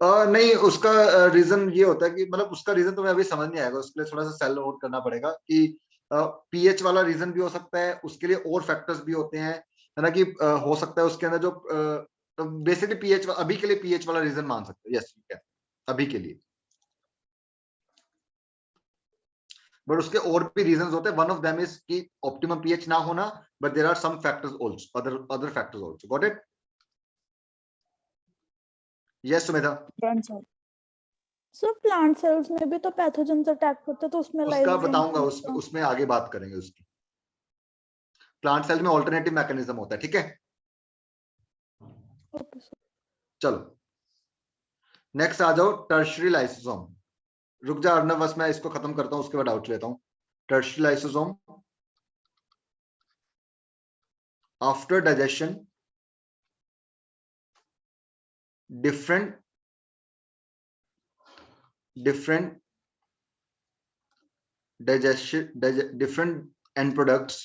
नहीं, उसका रीजन ये होता है कि मतलब उसका रीजन तुम्हें अभी समझ नहीं आएगा, उसके लिए थोड़ा सा सेल आउट करना पड़ेगा कि पीएच वाला रीजन भी हो सकता है, उसके लिए और फैक्टर्स भी होते हैं, है ना, कि हो सकता है उसके अंदर जो बेसिकली पीएच, अभी के लिए पीएच वाला रीजन मान सकते हैं। यस ठीक है, अभी के लिए, बट उसके और भी रीजंस होते हैं। वन ऑफ देम इज कि ऑप्टिमम पीएच ना होना, but there are some factors also, other factors also. Got it? Yes Sumedha? So plant cells में भी तो पैथोजेंस अटैक होते हैं, तो उसमें उसका लाइसोसोम बताऊंगा, उसमें आगे बात करेंगे उसकी। प्लांट सेल में ऑल्टरनेटिव मैकेनिज्म होता है, ठीक है? Okay sir. चलो नेक्स्ट आ जाओ, टर्शियरी लाइसोसोम। रुक जा अर्नव, बस मैं इसको खत्म करता हूं, उसके बाद आउट लेता हूं. Tertiary lysosome after digestion different different end products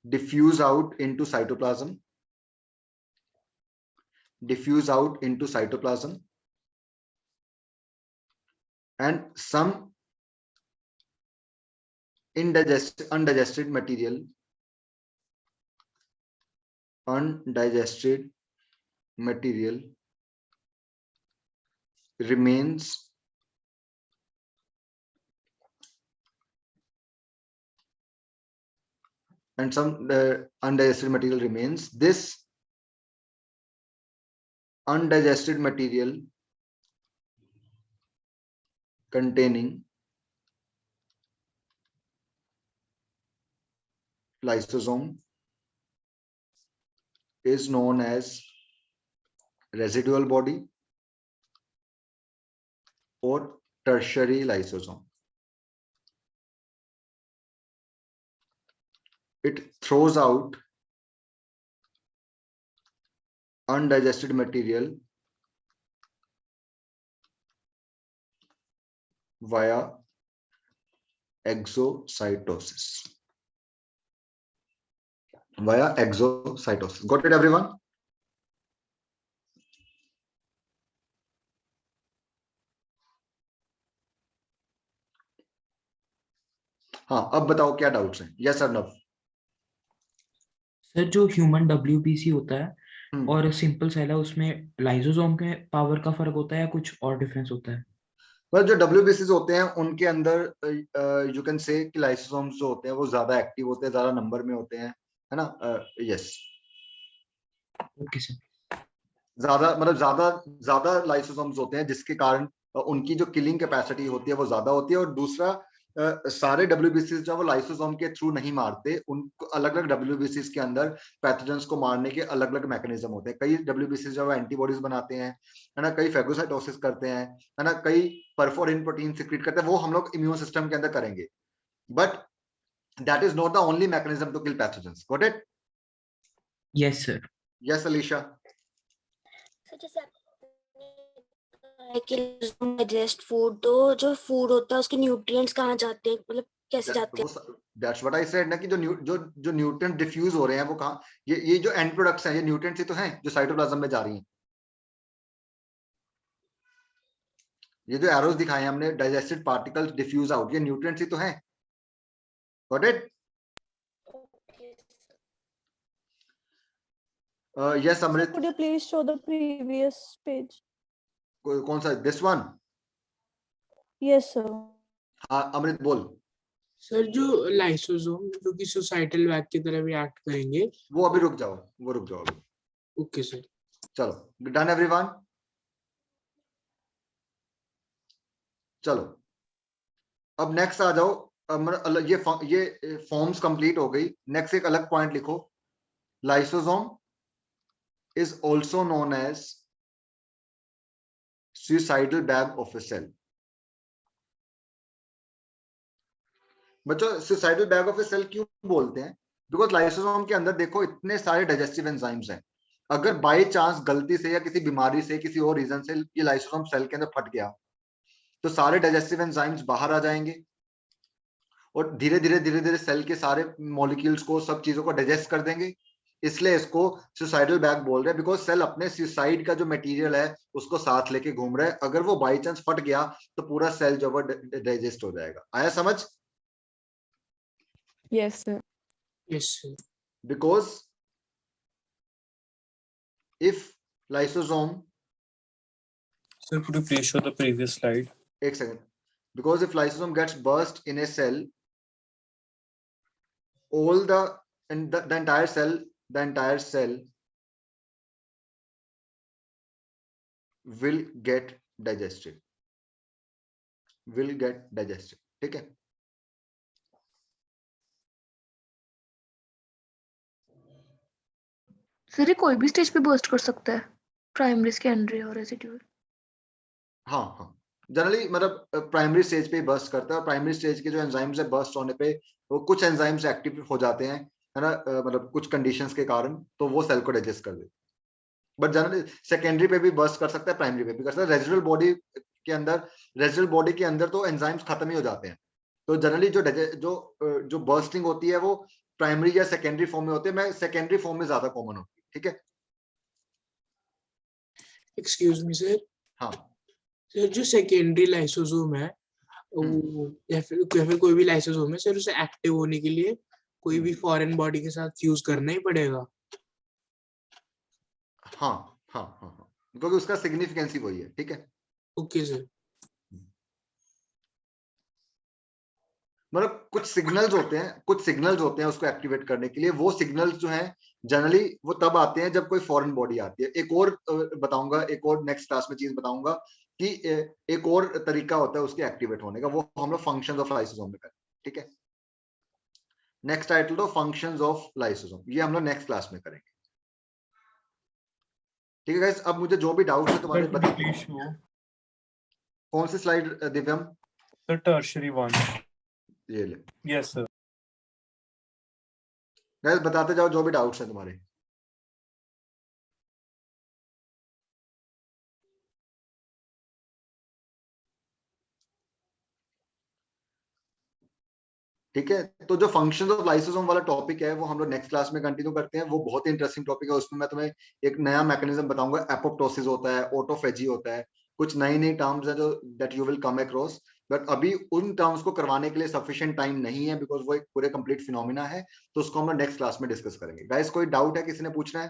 diffuse out into cytoplasm, and some undigested material remains This undigested material containing lysosome is known as residual body or tertiary lysosome. It throws out undigested material via exocytosis. Got it, everyone? हाँ, अब बताओ क्या doubts हैं? Yes Arnav. Sir जो human WBC होता है और simple cell है, उसमें लाइसोसोम के पावर का फर्क होता है या कुछ और डिफरेंस होता है? बस जो WBCs होते हैं उनके अंदर यू कैन से कि लाइसोसोम्स जो होते हैं वो ज्यादा एक्टिव होते हैं, ज्यादा नंबर में होते हैं, है ना? यस. Okay sir. ज्यादा मतलब ज्यादा लाइसोसोम्स होते हैं जिसके कारण उनकी जो किलिंग कैपेसिटी होती है वो ज्यादा होती है. और दूसरा सारे WBCs जो वो लाइसोसोम के थ्रू नहीं मारते, उनको अलग अलग WBCs के अंदर पैथोजेंस को मारने के अलग अलग मैकेनिज्म होते हैं. कई WBCs जो एंटीबॉडीज बनाते हैं, है ना, कई फेगोसाइटोसिस करते हैं, है ना, कई परफोरिन प्रोटीन सिक्रीट करते हैं, वो हम लोग इम्यून सिस्टम के अंदर करेंगे. But that is not the only mechanism to kill pathogens. Got it? Yes sir. Yes Alisha. Digest food, तो जो फूड होता है उसके न्यूट्रिएंट्स कहाँ जाते हैं, मतलब कैसे जाते हैं? That's what I said ना कि जो न्यूट्रिएंट डिफ्यूज हो रहे हैं वो कहाँ, ये जो एंड प्रोडक्ट्स हैं ये न्यूट्रिएंट्स ही तो हैं जो साइटोप्लाज्म में जा रही हैं. ये जो एरोस दिखाए हैं हमने, डाइजेस्टेड पार्टिकल्स डिफ्यूज आउट, ये न्यूट्रिएंट्स ही तो हैं. Got it? Yes Amrit. Could you please show the previous page? कौन सा? This one? Yes sir. हाँ अमृत बोल. सर जो लाइसोसोम जो कि सोसाइटल बैग की तरह भी एक्ट करेंगे, वो अभी रुक जाओ अभी. Okay sir. चलो, डन एवरीवन? चलो अब नेक्स्ट आ जाओ. ये फॉर्म्स कंप्लीट हो गई. नेक्स्ट एक अलग पॉइंट लिखो. Lysosome is also known as suicidal bag of a cell. बच्चों suicidal bag of a cell क्यों बोलते हैं? बिकॉज लाइसोसोम के अंदर देखो इतने सारे डाइजेस्टिव एंजाइम्स हैं. अगर बाय चांस गलती से या किसी बीमारी से किसी और रीजन से ये लाइसोसोम सेल के अंदर फट गया तो सारे डाइजेस्टिव एंजाइम्स बाहर आ जाएंगे और धीरे धीरे सेल के सारे मॉलिक्यूल्स को, सब चीजों को डाइजेस्ट कर देंगे. इसलिए इसको सुसाइडल बैग बोल रहे हैं, बिकॉज सेल अपने सुसाइड का जो मटेरियल है उसको साथ लेके घूम रहा है. अगर वो बाई चांस फट गया तो पूरा सेल जो वो डाइजेस्ट हो जाएगा. आया समझ? Yes sir. Yes sir. Because if lysosome, Sir, could you please show the previous slide? एक second. Because if lysosome gets burst in a cell, all the entire cell will get digested. ठीक है? Sir ये कोई भी stage पे burst कर सकता है? प्राइमरी, सेकेंडरी और रेसिड्यूल। हाँ हाँ, जनरली मतलब प्राइमरी स्टेज पे ही बर्स्ट करता है, और प्राइमरी स्टेज के जो एंजाइम्स है बर्स्ट होने पे वो कुछ एंजाइम्स एक्टिव हो जाते हैं, है ना, मतलब कुछ कंडीशंस के कारण, तो वो सेल को डाइजेस्ट कर देते हैं। बट जनरली सेकेंडरी पे भी बर्स्ट कर सकता है, प्राइमरी पे भी कर सकता है। रेजिडुअल बॉडी के अंदर तो एंजाइम्स खत्म ही हो जाते हैं, तो जनरली जो बर्स्टिंग होती है वो प्राइमरी या सेकेंडरी फॉर्म में होती है। मैं सेकेंडरी फॉर्म में ज्यादा कॉमन होती है, ठीक है। एक्सक्यूज मी सर, हाँ सर जो सेकेंडरी लाइसोसोम है वो या फिर कोई भी लाइसोसोम है सर, उसे एक्टिव होने के लिए कोई भी फॉरेन बॉडी के साथ फ्यूज करना ही पड़ेगा। हाँ हाँ हाँ हाँ, क्योंकि उसका सिग्निफिकेंस ही वही है, ठीक है। Okay sir. मतलब कुछ सिग्नल्स होते हैं उसको एक्टिवेट करने के लिए। वो सिग्नल्स जो हैं जनरली वो तब आते हैं जब कोई फॉरेन बॉडी आती है। एक और बताऊंगा, एक और नेक्स्ट क्लास में चीज बताऊंगा कि एक और तरीका होता है उसके एक्टिवेट होने का, वो हम लोग फंक्शंस ऑफ लाइसोसोम में करें, ठीक है। नेक्स्ट टाइटल तो फंक्शंस ऑफ लाइसोसोम, ये हम लोग नेक्स्ट क्लास में करेंगे, ठीक है गाइस। अब मुझे जो भी डाउट है तुम्हारे बताओ। कौन सी slide Divyam? The tertiary one. ये ले Yes, sir. गाइस, बताते जाओ जो भी डाउट्स हैं तुम्हारे। ठीक है, तो जो फंक्शंस ऑफ लाइसोसोम वाला टॉपिक है वो हम लोग नेक्स्ट क्लास में कंटिन्यू करते हैं। वो बहुत ही इंटरेस्टिंग टॉपिक है, उसमें मैं तुम्हें एक नया मैकेनिज्म बताऊंगा। एपोप्टोसिस होता है, ऑटोफेजी होता है, कुछ नई नई टर्म्स है जो that you will come across. But अभी उन टर्म्स को करवाने के लिए सफिशिएंट टाइम नहीं है, बिकॉज वो एक पूरे कंप्लीट फिनोमिना है, तो उसको हम लोग नेक्स्ट क्लास में डिस्कस करेंगे। गाइस, कोई डाउट है, किसी ने पूछना है?